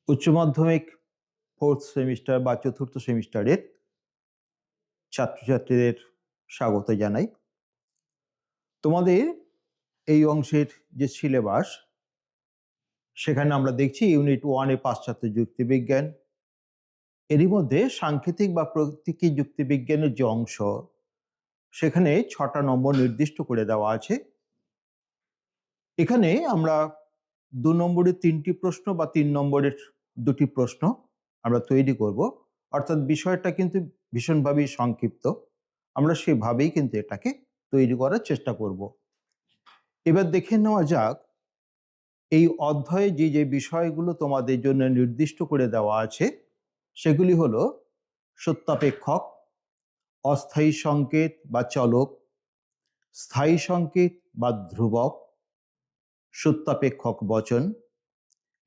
উচ্চ মাধ্যমিক fourth semester বা চতুর্থ সেমিস্টারের ছাত্রছাত্রীদের স্বাগত জানাই। তোমাদের এই অংশের যে সিলেবাস, সেখানে আমরা দেখছি ইউনিট 1-এ পাশ্চাত্য যুক্তিবিজ্ঞান, এরই মধ্যে সাংকেতিক বা প্রতীকী যুক্তিবিজ্ঞানের যে অংশ, সেখানে 6টা নম্বর নির্দিষ্ট করে দেওয়া আছে। এখানে আমরা 2 নম্বরের 3টি প্রশ্ন বা 3 নম্বরের 2টি প্রশ্ন আমরা তৈরি করব। অর্থাৎ বিষয়টা কিন্তু ভীষণভাবেই সংক্ষিপ্ত, আমরা সেভাবেই কিন্তু এটাকে তৈরি করার চেষ্টা করব। এবার দেখে নেওয়া যাক এই অধ্যায়ে যে বিষয়গুলো তোমাদের জন্য নির্দিষ্ট করে দেওয়া আছে সেগুলি হলো সত্যাপেক্ষক, অস্থায়ী সংকেত বা চলক, স্থায়ী সংকেত বা ধ্রুবক, সত্যাপেক্ষক বচন,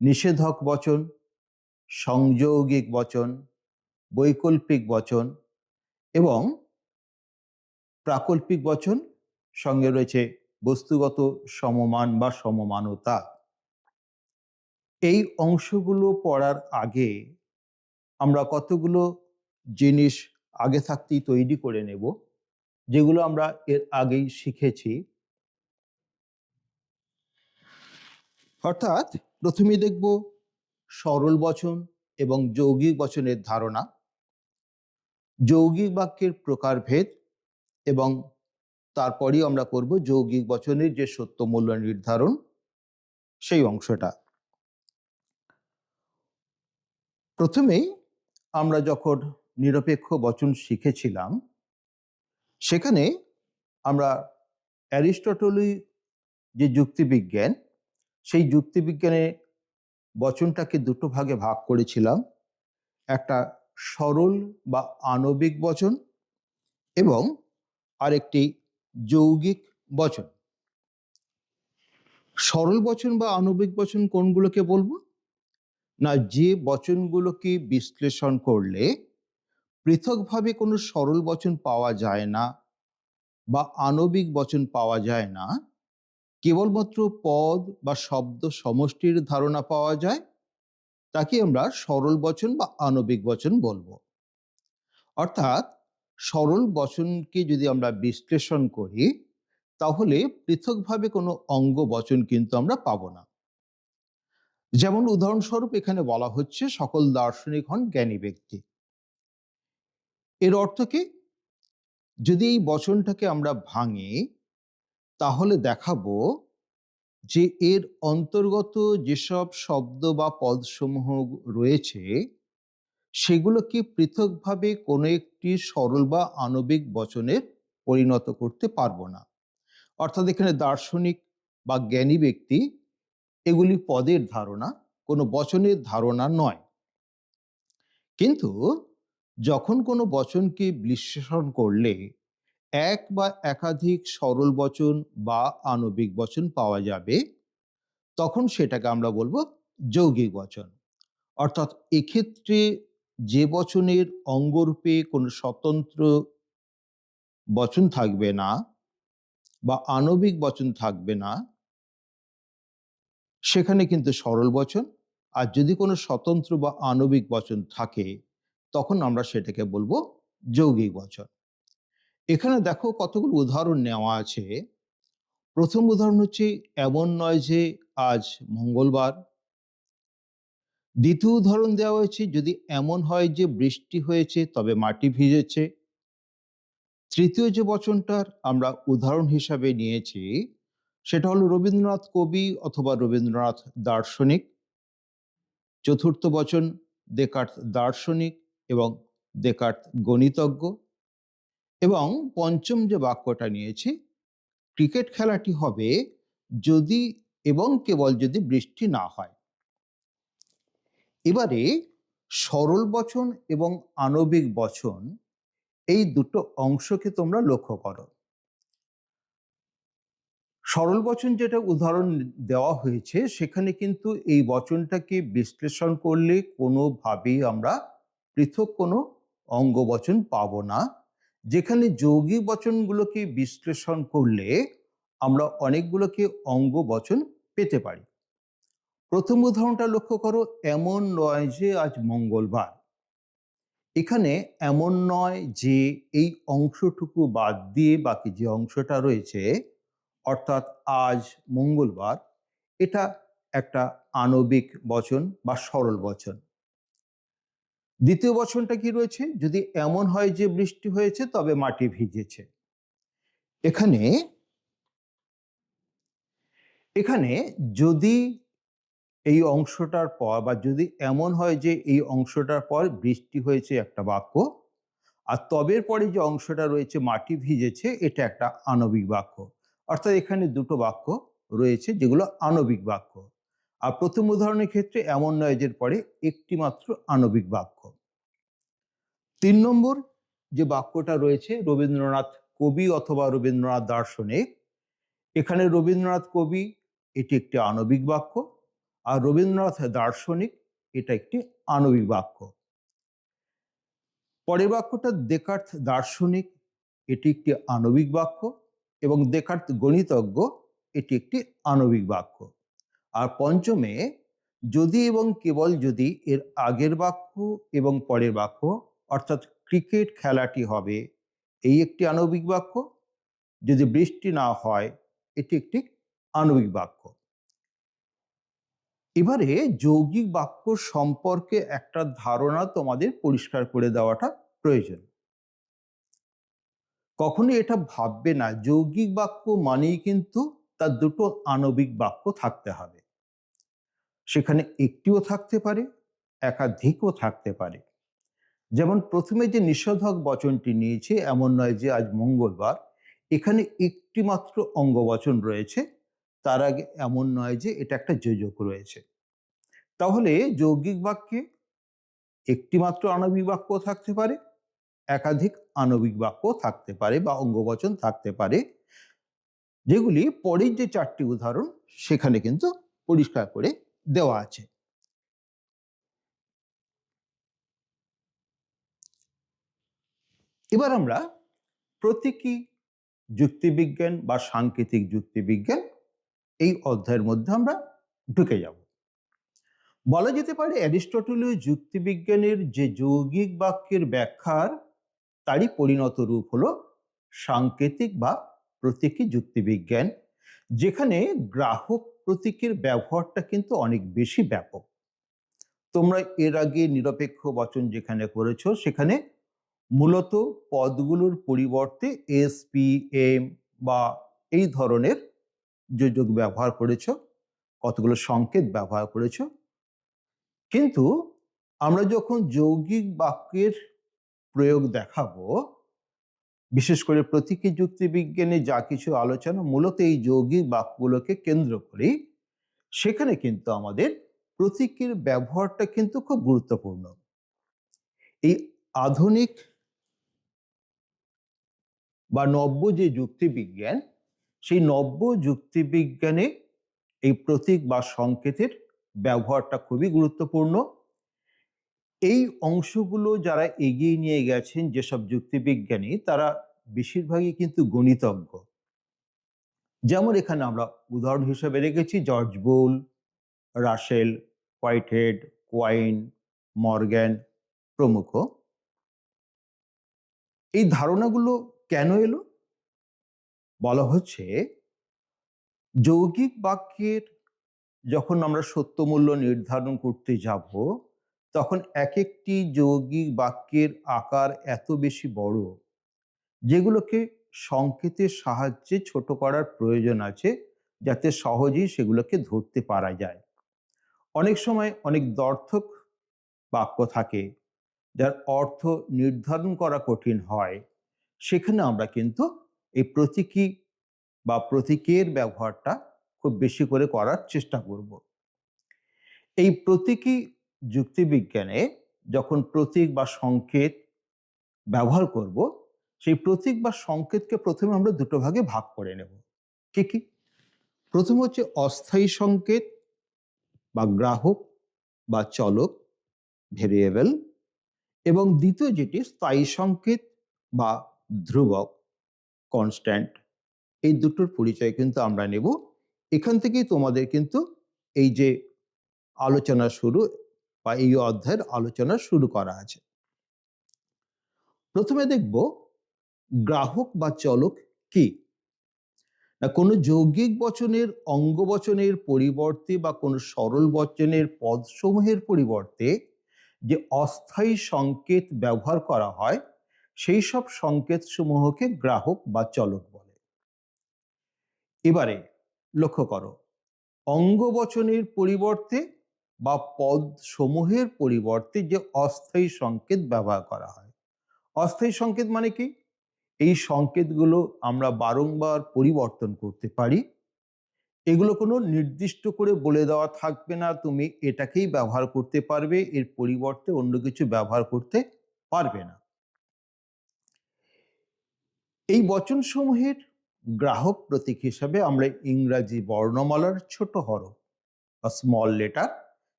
নিষেধক বচন, সংযৌগিক বচন, বৈকল্পিক বচন এবং প্রাকল্পিক বচন, সঙ্গে রয়েছে বস্তুগত সমমান বা সমমানতা। এই অংশগুলো পড়ার আগে আমরা কতগুলো জিনিস আগে থাকতেই তৈরি করে নেব, যেগুলো আমরা এর আগেই শিখেছি। অর্থাৎ প্রথমেই দেখব সরল বচন এবং যৌগিক বচনের ধারণা, যৌগিক বাক্যের প্রকারভেদ এবং তারপরেই আমরা করব যৌগিক বচনের যে সত্য মূল্য নির্ধারণ, সেই অংশটা। প্রথমেই আমরা যখন নিরপেক্ষ বচন শিখেছিলাম, সেখানে আমরা অ্যারিস্টটলীয় যে যুক্তিবিজ্ঞান, সেই যুক্তিবিজ্ঞানে বচনটাকে দুটো ভাগে ভাগ করেছিলাম। একটা সরল বা আণবিক বচন এবং আরেকটি যৌগিক বচন। সরল বচন বা আণবিক বচন কোনগুলোকে বলবো? না, যে বচনগুলোকে বিশ্লেষণ করলে পৃথকভাবে কোনো সরল বচন পাওয়া যায় না বা আণবিক বচন পাওয়া যায় না, কেবলমাত্র পদ বা শব্দ সমষ্টির ধারণা পাওয়া যায়, তাকে আমরা সরল বচন বা আণবিক বচন বলবো। অর্থাৎ সরল বচনকে যদি আমরা বিশ্লেষণ করি, তাহলে পৃথকভাবে কোনো অঙ্গ বচন কিন্তু আমরা পাবো না। যেমন উদাহরণস্বরূপ এখানে বলা হচ্ছে সকল দার্শনিক হন জ্ঞানী ব্যক্তি। এর অর্থ কি? যদি এই বচনটাকে আমরা ভাঙি, তাহলে দেখাবো যে এর অন্তর্গত যেসব শব্দ বা পদসমূহ রয়েছে, সেগুলোকে পৃথকভাবে কোনো একটি সরল বা আণবিক বচনে পরিণত করতে পারবো না। অর্থাৎ এখানে দার্শনিক বা জ্ঞানী ব্যক্তি, এগুলি পদের ধারণা, কোনো বচনের ধারণা নয়। কিন্তু যখন কোনো বচনকে বিশ্লেষণ করলে এক বা একাধিক সরল বচন বা আণবিক বচন পাওয়া যাবে, তখন সেটাকে আমরা বলবো যৌগিক বচন। অর্থাৎ এক্ষেত্রে যে বচনের অঙ্গরূপে কোনো স্বতন্ত্র বচন থাকবে না বা আণবিক বচন থাকবে না, সেখানে কিন্তু সরল বচন। আর যদি কোনো স্বতন্ত্র বা আণবিক বচন থাকে, তখন আমরা সেটাকে বলবো যৌগিক বচন। এখানে দেখো কতগুলো উদাহরণ নেওয়া আছে। প্রথম উদাহরণ হচ্ছে, এমন নয় যে আজ মঙ্গলবার। দ্বিতীয় উদাহরণ দেওয়া হয়েছে, যদি এমন হয় যে বৃষ্টি হয়েছে তবে মাটি ভিজেছে। তৃতীয় যে বচনটার আমরা উদাহরণ হিসাবে নিয়েছি, সেটা হলো রবীন্দ্রনাথ কবি অথবা রবীন্দ্রনাথ দার্শনিক। চতুর্থ বচন দেকার্ত দার্শনিক এবং দেকার্ত গণিতজ্ঞ। এবং পঞ্চম যে বাক্যটা নিয়েছি, ক্রিকেট খেলাটি হবে যদি এবং কেবল যদি বৃষ্টি না হয়। এবারে সরল বচন এবং আণবিক বচন, এই দুটো অংশকে তোমরা লক্ষ্য করো। সরল বচন যেটা উদাহরণ দেওয়া হয়েছে, সেখানে কিন্তু এই বচনটাকে বিশ্লেষণ করলে কোনোভাবেই আমরা পৃথক কোনো অঙ্গ বচন পাবো না। যেখানে যৌগিক বচনগুলোকে বিশ্লেষণ করলে আমরা অনেকগুলোকে অঙ্গ বচন পেতে পারি। প্রথম উদাহরণটা লক্ষ্য করো, এমন নয় যে আজ মঙ্গলবার। এখানে এমন নয় যে এই অংশটুকু বাদ দিয়ে বাকি যে অংশটা রয়েছে, অর্থাৎ আজ মঙ্গলবার, এটা একটা আণবিক বচন বা সরল বচন। দ্বিতীয় বচনটা কি রয়েছে? যদি এমন হয় যে বৃষ্টি হয়েছে তবে মাটি ভিজেছে। এখানে এখানে যদি এই অংশটার পর বা যদি এমন হয় যে এই অংশটার পর বৃষ্টি হয়েছে একটা বাক্য, আর তবের পরে যে অংশটা রয়েছে মাটি ভিজেছে, এটা একটা আণবিক বাক্য। অর্থাৎ এখানে দুটো বাক্য রয়েছে যেগুলো আণবিক বাক্য। আর প্রথম উদাহরণের ক্ষেত্রে এমন নয় যে পরে একটি মাত্র আণবিক বাক্য। ৩ নম্বর যে বাক্যটা রয়েছে, রবীন্দ্রনাথ কবি অথবা রবীন্দ্রনাথ দার্শনিক। এখানে রবীন্দ্রনাথ কবি, এটি একটি আণবিক বাক্য, আর রবীন্দ্রনাথ দার্শনিক, এটা একটি আণবিক বাক্য। পরের বাক্যটা দেকার্ত দার্শনিক, এটি একটি আণবিক বাক্য, এবং দেকার্ত গণিতজ্ঞ, এটি একটি আণবিক বাক্য। আর পঞ্চমে যদি এবং কেবল যদি এর আগের বাক্য এবং পরের বাক্য, অর্থাৎ ক্রিকেট খেলাটি হবে, এই একটি আণবিক বাক্য। যদি বৃষ্টি না হয়, এটি একটি আণবিক বাক্য। এবারে যৌগিক বাক্য সম্পর্কে একটা ধারণা তোমাদের পরিষ্কার করে দেওয়াটা প্রয়োজন। কখনোই এটা ভাববে না যৌগিক বাক্য মানেই কিন্তু তার দুটো আণবিক বাক্য থাকতে হবে। সেখানে একটিও থাকতে পারে, একাধিকও থাকতে পারে। যেমন প্রথমে যে নিষেধক বচনটি নিয়েছে, এমন নয় যে আজ মঙ্গলবার, এখানে একটি মাত্র অঙ্গবচন রয়েছে। তার আগে এমন নয় যে এটা একটা যোজক রয়েছে। তাহলে যৌগিক বাক্যে একটি মাত্র আণবিক বাক্য থাকতে পারে, একাধিক আণবিক বাক্য থাকতে পারে বা অঙ্গবচন থাকতে পারে, যেগুলি পরের যে 4টি উদাহরণ সেখানে কিন্তু পরিষ্কার করে দেওয়া আছে। এবার আমরা প্রতীকী যুক্তিবিজ্ঞান বা সাংকেতিক যুক্তিবিজ্ঞান এই অধ্যায়ের মধ্যে আমরা ঢুকে যাব। বলা যেতে পারে অ্যারিস্টটলীয় যুক্তিবিজ্ঞানের যে যৌগিক বাক্যের ব্যাখ্যার তারই পরিণত রূপ হলো সাংকেতিক বা প্রতীকী যুক্তিবিজ্ঞান, যেখানে গ্রাহক প্রতীকের ব্যবহারটা কিন্তু অনেক বেশি ব্যাপক। তোমরা এর আগে নিরপেক্ষ বচন যেখানে করেছো, সেখানে মূলত পদগুলোর পরিবর্তে এস, পি, এম বা এই ধরনের যোজক ব্যবহার করেছো, কতগুলো সংকেত ব্যবহার করেছো। কিন্তু আমরা যখন যৌগিক বাক্যের প্রয়োগ দেখাবো, বিশেষ করে প্রতীকী যুক্তিবিজ্ঞানে যা কিছু আলোচনা মূলত এই যৌগিক বাক্যগুলোকে কেন্দ্র করেই, সেখানে কিন্তু আমাদের প্রতীকের ব্যবহারটা কিন্তু খুব গুরুত্বপূর্ণ। এই আধুনিক বা নব্য যে যুক্তিবিজ্ঞান, সেই নব্য যুক্তিবিজ্ঞানে এই প্রতীক বা সংকেতের ব্যবহারটা খুবই গুরুত্বপূর্ণ। এই অংশগুলো যারা এগিয়ে নিয়ে গেছেন যেসব যুক্তিবিজ্ঞানী, তারা বেশিরভাগই কিন্তু গণিতজ্ঞ। যেমন এখানে আমরা উদাহরণ হিসেবে রেখেছি George Boole, Russell, Whitehead, Quine, Morgan প্রমুখ। এই ধারণাগুলো কেন এলো? বলা হচ্ছে যৌগিক বাক্যের যখন আমরা সত্যমূল্য নির্ধারণ করতে যাব, তখন এক একটি যৌগিক বাক্যের আকার এত বেশি বড়, যেগুলোকে সংকেতের সাহায্যে ছোট করার প্রয়োজন আছে, যাতে সহজেই সেগুলোকে ধরতে পারা যায়। অনেক সময় অনেক দ্ব্যর্থক বাক্য থাকে যার অর্থ নির্ধারণ করা কঠিন হয়। সেখানে আমরা কিন্তু এই প্রতীকী বা প্রতীকের ব্যবহারটা খুব বেশি করে করার চেষ্টা করব। এই প্রতীকী যুক্তিবিজ্ঞানে যখন প্রতীক বা সংকেত ব্যবহার করব, সেই প্রতীক বা সংকেতকে প্রথমে আমরা দুটো ভাগে ভাগ করে নেব। কি কি? প্রথম হচ্ছে অস্থায়ী সংকেত বা গ্রাহক বা চলক, ভেরিয়েবল, এবং দ্বিতীয় যেটি স্থায়ী সংকেত বা ধ্রুবক, কনস্ট্যান্ট। এই দুটোর পরিচয় কিন্তু আমরা নেব। এখান থেকেই তোমাদের কিন্তু এই যে আলোচনা শুরু বা এই অধ্যায়ের আলোচনা শুরু করা আছে। প্রথমে দেখব গ্রাহক বা চলক কি। না, কোনো যৌগিক বচনের অঙ্গ বচনের পরিবর্তে বা কোনো সরল বচনের পদসমূহের পরিবর্তে যে অস্থায়ী সংকেত ব্যবহার করা হয় সেই সব সংকেত সমূহকে গ্রাহক বা চলক বলে। এবারে লক্ষ্য করো, অঙ্গ বচনের পরিবর্তে বা পদ সমূহের পরিবর্তে যে অস্থায়ী সংকেত ব্যবহার করা হয়। অস্থায়ী সংকেত মানে কি? এই সংকেতগুলো আমরা বারংবার পরিবর্তন করতে পারি। এগুলো কোনো নির্দিষ্ট করে বলে দেওয়া থাকবে না তুমি এটাকেই ব্যবহার করতে পারবে, এর পরিবর্তে অন্য কিছু ব্যবহার করতে পারবে না। এই বচনসমূহের গ্রাহক প্রতীক হিসাবে আমরা ইংরাজি বর্ণমালার ছোট হরফ বা স্মল লেটার,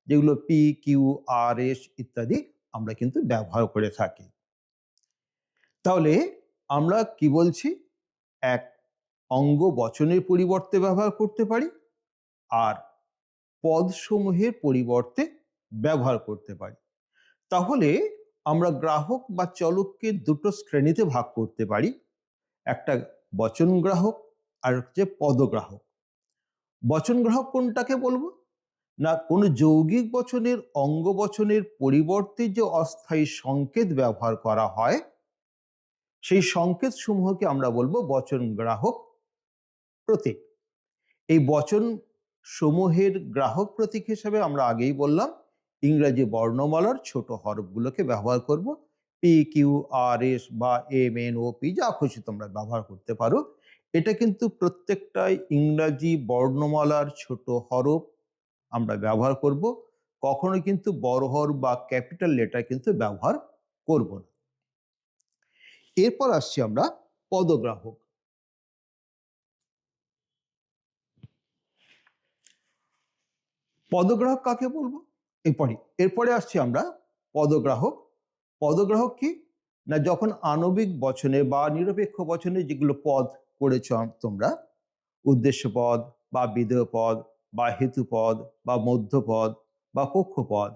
যেগুলো পি, কিউ, আর, এস ইত্যাদি আমরা কিন্তু ব্যবহার করে থাকি। তাহলে আমরা কি বলছি? এক, অঙ্গ বচনের পরিবর্তে ব্যবহার করতে পারি, আর পদসমূহের পরিবর্তে ব্যবহার করতে পারি। তাহলে আমরা গ্রাহক বা চলককে দুটো শ্রেণীতে ভাগ করতে পারি, একটা বচন গ্রাহক আর হচ্ছে পদগ্রাহক। বচন গ্রাহক কোনটাকে বলবো? না, কোনো যৌগিক বচনের অঙ্গ বচনের পরিবর্তে যে অস্থায়ী সংকেত ব্যবহার করা হয় সেই সংকেত সমূহকে আমরা বলবো বচন গ্রাহক প্রতীক। এই বচন সমূহের গ্রাহক প্রতীক হিসেবে আমরা আগেই বললাম ইংরেজি বর্ণমালার ছোট হরফগুলোকে ব্যবহার করব। পি, কিউ, আর, এস বা এম, এন, ও, পি যা খুশি তোমরা ব্যবহার করতে পারো। এটা কিন্তু প্রত্যেকটাই ইংরাজি বর্ণমালার ছোট হরফ আমরা ব্যবহার করব, কখনো কিন্তু বড় হরফ বা ক্যাপিটাল লেটার কিন্তু ব্যবহার করব না। এরপর আসছি আমরা পদগ্রাহক। পদগ্রাহক কাকে বলবো? এরপরে আসছি আমরা পদগ্রাহক। পদগ্রাহক কি? না, যখন আণবিক বচনে বা নিরপেক্ষ বচনে যেগুলো পদ করেছ তোমরা, উদ্দেশ্য পদ বা বিধেয় পদ বা হেতুপদ বা মধ্যপদ বা কক্ষপদ,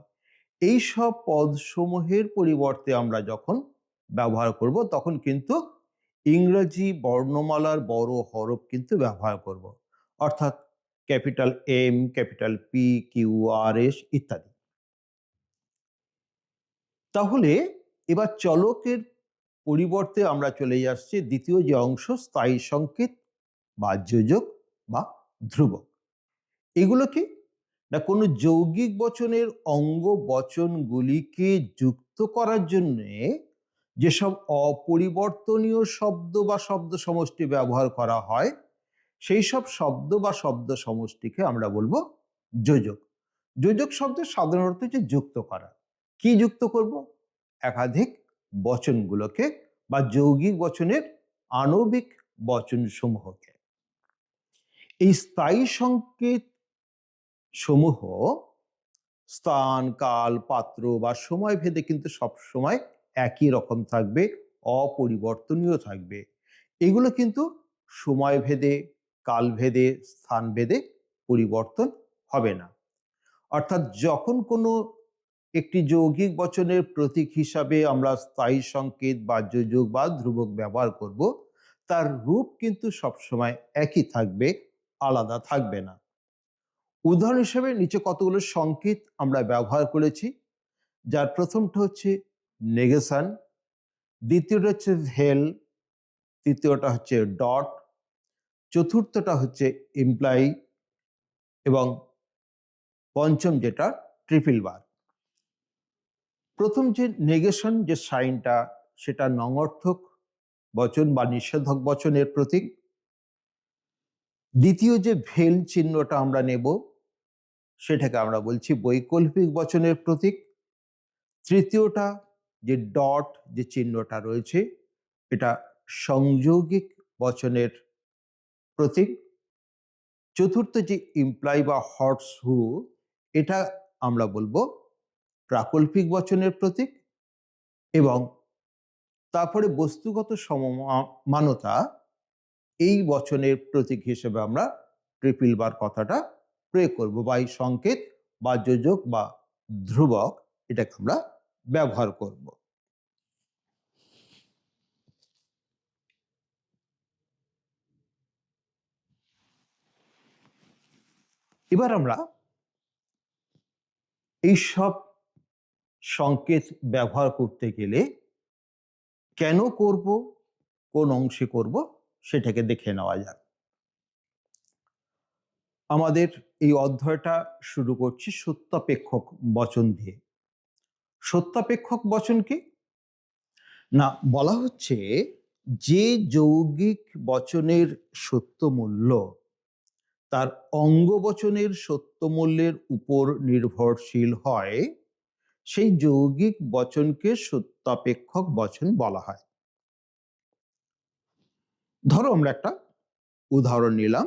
এই সব পদসমূহের পরিবর্তে আমরা যখন ব্যবহার করব তখন কিন্তু ইংরেজি বর্ণমালার বড় হরফ কিন্তু ব্যবহার করব, অর্থাৎ capital M, capital P, Q, R, S ইত্যাদি। তাহলে এবার চলকের পরিবর্তে আমরা চলে আসছি দ্বিতীয় যে অংশ, স্থায়ী সংকেত বা যোজক বা ধ্রুবক। এগুলো কি? না, কোনো যৌগিক বচনের অঙ্গ বচনগুলিকে যুক্ত করার জন্যে যেসব অপরিবর্তনীয় শব্দ বা শব্দ সমষ্টি ব্যবহার করা হয় সেই সব শব্দ বা শব্দ সমষ্টিকে আমরা বলবো যোজক। যোজক শব্দ সাধারণত হচ্ছে যুক্ত করা। কি যুক্ত করব? একাধিক বচনগুলোকে বা যৌগিক বচনের আণবিক বচন সমূহকে। এই স্থায়ী সংকেত সমূহ স্থান, কাল, পাত্র বা সময় ভেদে কিন্তু সব সময় একই রকম থাকবে, অপরিবর্তনীয় থাকবে। এগুলো কিন্তু সময় ভেদে, কাল ভেদে, স্থান ভেদে পরিবর্তন হবে না। অর্থাৎ যখন কোনো একটি যৌগিক বচনের প্রতীক হিসাবে আমরা স্থায়ী সংকেত বা যোজক বা ধ্রুবক ব্যবহার করব, তার রূপ কিন্তু সবসময় একই থাকবে, আলাদা থাকবে না। উদাহরণ হিসেবে নিচে কতগুলো সংকেত আমরা ব্যবহার করেছি, যার প্রথমটা হচ্ছে নেগেশন, দ্বিতীয়টা হচ্ছে ভেল, তৃতীয়টা হচ্ছে ডট, চতুর্থটা হচ্ছে ইমপ্লাই এবং পঞ্চম যেটা ট্রিপল বার। প্রথম যে নেগেশন যে সাইনটা, সেটা নঙর্থক বচন বা নিষেধক বচনের প্রতীক। দ্বিতীয় যে ভেল চিহ্নটা আমরা নেব সেটাকে আমরা বলছি বৈকল্পিক বচনের প্রতীক। তৃতীয়টা যে ডট যে চিহ্নটা রয়েছে এটা সংযৌগিক বচনের প্রতীক। চতুর্থ যে ইমপ্লাই বা হটস হু, এটা আমরা বলবো প্রাকল্পিক বচনের প্রতীক। এবং তারপরে বস্তুগত সমমানতা, এই বচনের প্রতীক হিসেবে আমরা ট্রিপল বার কথাটা প্রয়োগ করব বা এই সংকেত বা যোজক বা ধ্রুবক এটাকে আমরা ব্যবহার করব। এবার আমরা এইসব সংকেত ব্যবহার করতে গেলে কেন করব, কোন অংশে করব সেটাকে দেখে নেওয়া যাক। আমাদের এই অধ্যায়টা শুরু করছি সত্যাপেক্ষক বচন দিয়ে। সত্যাপেক্ষক বচন কি না, বলা হচ্ছে যে যৌগিক বচনের সত্য মূল্য তার অঙ্গবচনের সত্য মূল্যের উপর নির্ভরশীল হয় সেই যৌগিক বচনকে সত্যাপেক্ষক বচন বলা হয়। ধরো আমরা একটা উদাহরণ নিলাম।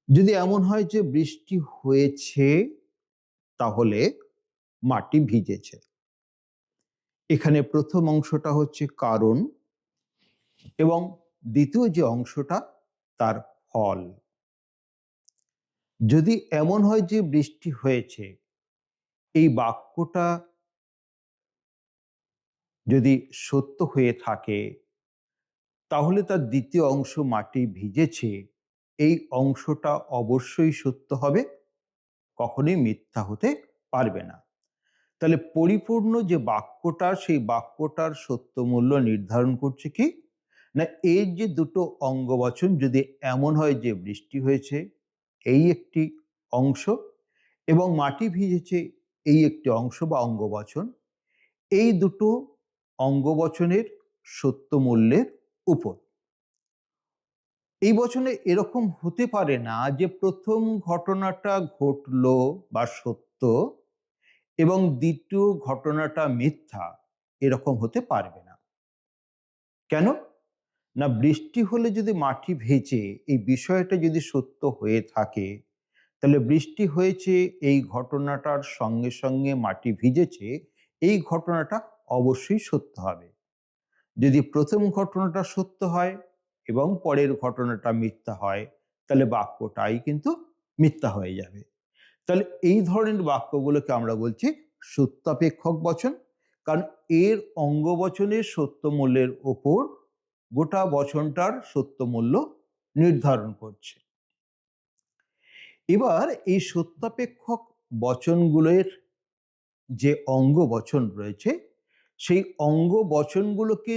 যদি এমন হয় যে বৃষ্টি হয়েছে তাহলে মাটি ভিজেছে, এখানে প্রথম অংশটা হচ্ছে কারণ এবং দ্বিতীয় যে অংশটা তার ফল। যদি এমন হয় যে বৃষ্টি হয়েছে, এই বাক্যটা যদি সত্য হয়ে থাকে তাহলে তার দ্বিতীয় অংশ মাটি ভিজেছে এই অংশটা অবশ্যই সত্য হবে, কখনোই মিথ্যা হতে পারবে না। তাহলে পরিপূর্ণ যে বাক্যটা সেই বাক্যটার সত্য মূল্য নির্ধারণ করছে কি না, এর যে দুটো অঙ্গবচন যদি এমন হয় যে বৃষ্টি হয়েছে এই একটি অংশ এবং মাটি ভিজেছে এই একটি অংশ বা অঙ্গবচন, এই দুটো অঙ্গবচনের সত্য মূল্যের উপর। এই বচনে এরকম হতে পারে না যে প্রথম ঘটনাটা ঘটলো বা সত্য এবং দ্বিতীয় ঘটনাটা মিথ্যা, এরকম হতে পারবে না। কেন না, বৃষ্টি হলে যদি মাটি ভেজে এই বিষয়টা যদি সত্য হয়ে থাকে তাহলে বৃষ্টি হয়েছে এই ঘটনাটার সঙ্গে সঙ্গে মাটি ভিজেছে এই ঘটনাটা অবশ্যই সত্য হবে। যদি প্রথম ঘটনাটা সত্য হয় এবং পরের ঘটনাটা মিথ্যা হয় তাহলে বাক্যটাই কিন্তু মিথ্যা হয়ে যাবে। তাহলে এই ধরনের বাক্যগুলোকে আমরা বলছি সত্যাপেক্ষক বচন, কারণ এর অঙ্গবচনের সত্য মূল্যের ওপর গোটা বচনটার সত্য মূল্য নির্ধারণ করছে। এবার এই সত্যাপেক্ষক বচনগুলোর যে অঙ্গবচন রয়েছে সেই অঙ্গবচনগুলোকে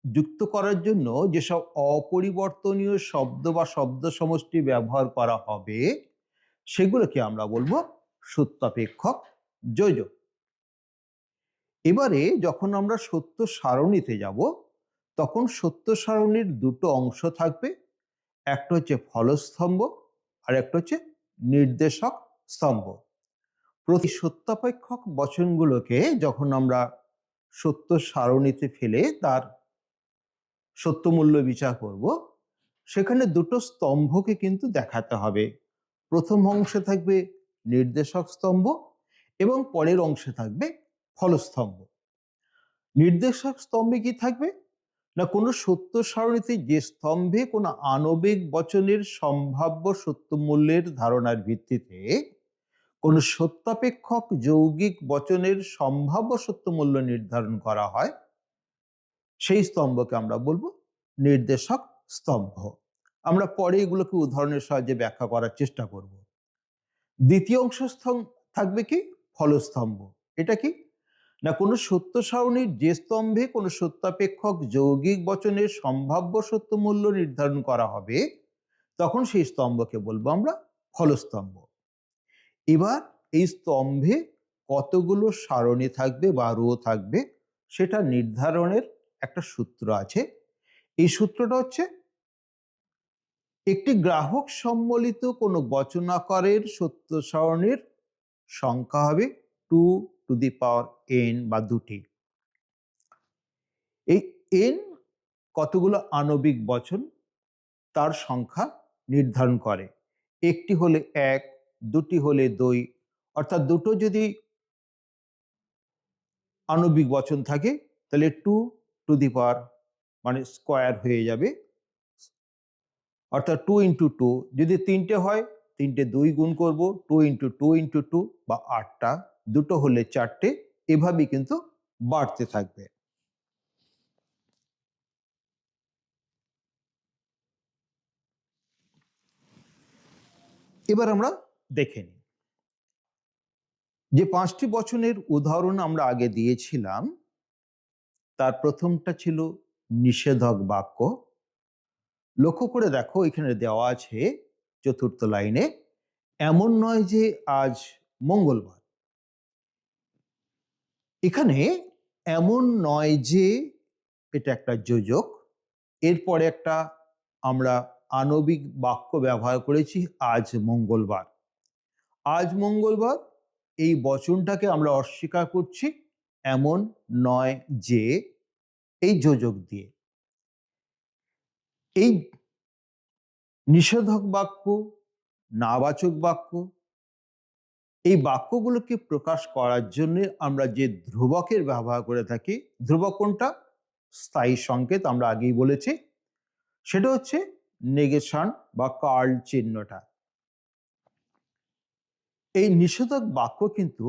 যুক্ত করার জন্য যেসব অপরিবর্তনীয় শব্দ বা শব্দ সমষ্টি ব্যবহার করা হবে সেগুলোকে আমরা বলবো সত্যাপেক্ষক যোজক। এবারে যখন আমরা সত্য সারণীতে যাব তখন সত্য সারণীর দুটো অংশ থাকবে, একটা হচ্ছে ফলস্তম্ভ আর একটা হচ্ছে নির্দেশক স্তম্ভ। প্রতি সত্যাপেক্ষক বচনগুলোকে যখন আমরা সত্য সারণীতে ফেলে তার সত্য মূল্য বিচার করব সেখানে দুটো স্তম্ভকে কিন্তু দেখাতে হবে। প্রথম অংশে থাকবে নির্দেশক স্তম্ভ এবং পরের অংশে থাকবে ফলস্তম্ভ। নির্দেশক স্তম্ভে কি থাকবে না, কোনো সত্য সারণীতে যে স্তম্ভে কোনো আণবিক বচনের সম্ভাব্য সত্য মূল্যের ধারণার ভিত্তিতে কোনো সত্যাপেক্ষক যৌগিক বচনের সম্ভাব্য সত্য মূল্য নির্ধারণ করা হয় সেই স্তম্ভকে আমরা বলবো নির্দেশক স্তম্ভ। আমরা পরে এগুলোকে উদাহরণের সাহায্যে ব্যাখ্যা করার চেষ্টা করব। দ্বিতীয় অংশ থাকবে কি ফলস্তম্ভ। এটা কি না, কোনো সত্য সারণীর যে স্তম্ভে কোনো সত্যাপেক্ষক যৌগিক বচনের সম্ভাব্য সত্য মূল্য নির্ধারণ করা হবে তখন সেই স্তম্ভকে বলবো আমরা ফলস্তম্ভ। এবার এই স্তম্ভে কতগুলো সারণী থাকবে বা রো থাকবে সেটা নির্ধারণের একটা সূত্র আছে। এই সূত্রটা হচ্ছে একটি গ্রাহক সম্বলিত কোনো বচনাকারের সত্য সারণীর সংখ্যা হবে 2n বা দুটি। এই n কতগুলো আণবিক বচন তার সংখ্যা নির্ধারণ করে। একটি হলে 1, দুটি হলে 2, অর্থাৎ দুটো যদি আণবিক বচন থাকে তাহলে 2 মানে স্কোয়ার হয়ে যাবে, অর্থাৎ 2 × 2। যদি তিনটে হয় 3টে 2 গুণ করব, 2 ইন্টু 2 ইন্টু 2 বা 8টা, 2টো হলে 4টে, এভাবেই কিন্তু বাড়তে থাকবে। এবার আমরা দেখে নিই যে 5টি বচনের উদাহরণ আমরা আগে দিয়েছিলাম, তার প্রথমটা ছিল নিষেধক বাক্য। লক্ষ্য করে দেখো, এখানে দেওয়া আছে 4র্থ লাইনে, এমন নয় যে আজ মঙ্গলবার। এখানে এমন নয় যে, এটা একটা যোজক, এরপরে একটা আমরা আণবিক বাক্য ব্যবহার করেছি আজ মঙ্গলবার। আজ মঙ্গলবার এই বচনটাকে আমরা অস্বীকার করছি এমন নয় যে এই যোজক দিয়ে। এই নিষেধক বাক্য, নাবাচক বাক্য, এই বাক্যগুলোকে প্রকাশ করার জন্য আমরা যে ধ্রুবকের ব্যবহার করে থাকি, ধ্রুবক কোনটা? স্থায়ী সংকেত, আমরা আগেই বলেছি, সেটা হচ্ছে নেগেশন বা কার্ল চিহ্নটা। এই নিষেধক বাক্য কিন্তু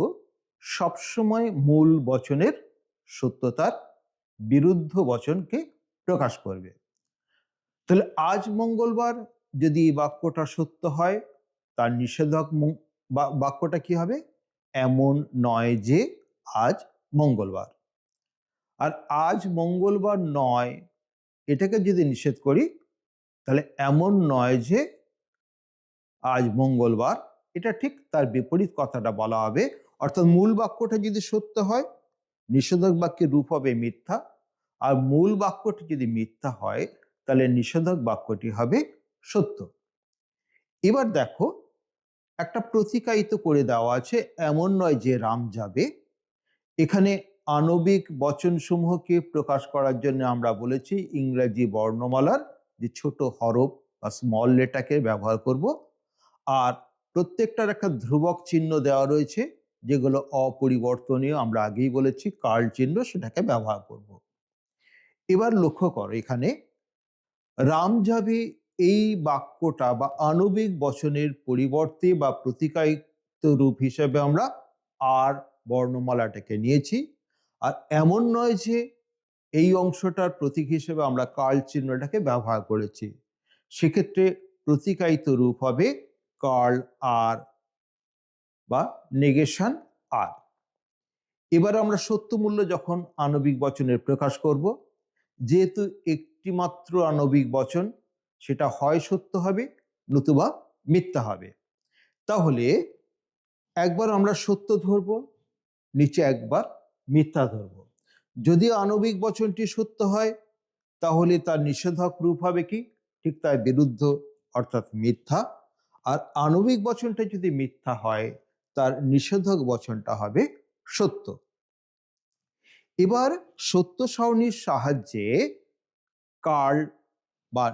সবসময় মূল বচনের সত্যতার বিরুদ্ধ বচনকে প্রকাশ করবে। তাহলে আজ মঙ্গলবার যদি এই বাক্যটা সত্য হয়, তার নিষেধক বাক্যটা কি হবে? এমন নয় যে আজ মঙ্গলবার। আর আজ মঙ্গলবার নয়, এটাকে যদি নিষেধ করি, তাহলে এমন নয় যে আজ মঙ্গলবার, এটা ঠিক তার বিপরীত কথাটা বলা হবে। অর্থাৎ মূল বাক্যটা যদি সত্য হয়, নিষেধক বাক্যের রূপ হবে মিথ্যা, আর মূল বাক্যটি যদি মিথ্যা হয়, তাহলে নিষেধক বাক্যটি হবে সত্য। এবার দেখো, একটা প্রতিকায়িত করে দেওয়া আছে, এমন নয় যে রাম যাবে। এখানে আণবিক বচনসমূহকে প্রকাশ করার জন্য আমরা বলেছি ইংরেজি বর্ণমালার যে ছোট হরফ বা স্মল লেটারকে ব্যবহার করব, আর প্রত্যেকটার একটা ধ্রুবক চিহ্ন দেওয়া রয়েছে, যেগুলো অপরিবর্তনীয়, আমরা আগেই বলেছি কার্ল চিহ্ন, সেটাকে ব্যবহার করব। এবার লক্ষ্য করো, এখানে রাম যাবে এই বাক্যটা বা আণবিক বচনের পরিবর্তে বা প্রতিকায়িত রূপ হিসেবে আমরা আর বর্ণমালাটাকে নিয়েছি। আর এমন নয় যে এই অংশটার প্রতীক হিসেবে আমরা কার্ল চিহ্নটাকে ব্যবহার করেছি। সেক্ষেত্রে প্রতিকায়িত রূপ হবে কার্ল আর বা নেগেশন আর। এবার আমরা সত্য মূল্য যখন আণবিক বচনের প্রকাশ করব, যেহেতু একটি মাত্র আণবিক বচন, সেটা হয় সত্য হবে নতুবা মিথ্যা হবে। তাহলে একবার আমরা সত্য ধরব, নিচে একবার মিথ্যা ধরব। যদি আণবিক বচনটি সত্য হয়, তাহলে তার নিষেধক রূপ হবে কি? ঠিক তার বিরুদ্ধ, অর্থাৎ মিথ্যা। আর আণবিক বচনটা যদি মিথ্যা হয়, তার নিষেধক বচনটা হবে সত্য। এবার সত্য সারণীর সাহায্যে কার্ল বা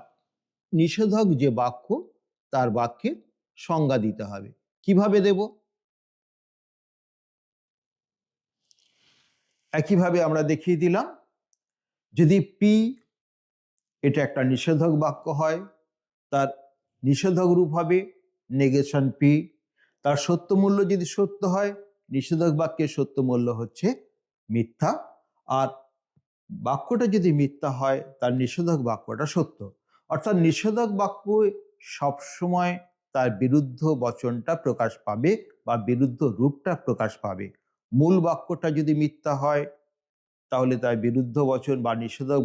নিষেধক যে বাক্য, তার বাক্যের সংজ্ঞা দিতে হবে। কিভাবে দেব? একইভাবে আমরা দেখিয়ে দিলাম, যদি পি এটা একটা নিষেধক বাক্য হয়, তার নিষেধক রূপ হবে নেগেশন পি। তার সত্য মূল্য যদি সত্য হয়, নিষেধক বাক্যের সত্য মূল্য হচ্ছে মিথ্যা। আর বাক্যটা যদি মিথ্যা হয়, তার নিষেধক বাক্যটা সত্য। অর্থাৎ নিষেধক বাক্য সবসময় তার বিরুদ্ধ বচনটা প্রকাশ পাবে বা বিরুদ্ধ রূপটা প্রকাশ পাবে। মূল বাক্যটা যদি মিথ্যা হয়, তাহলে তার বিরুদ্ধ বচন বা নিষেধক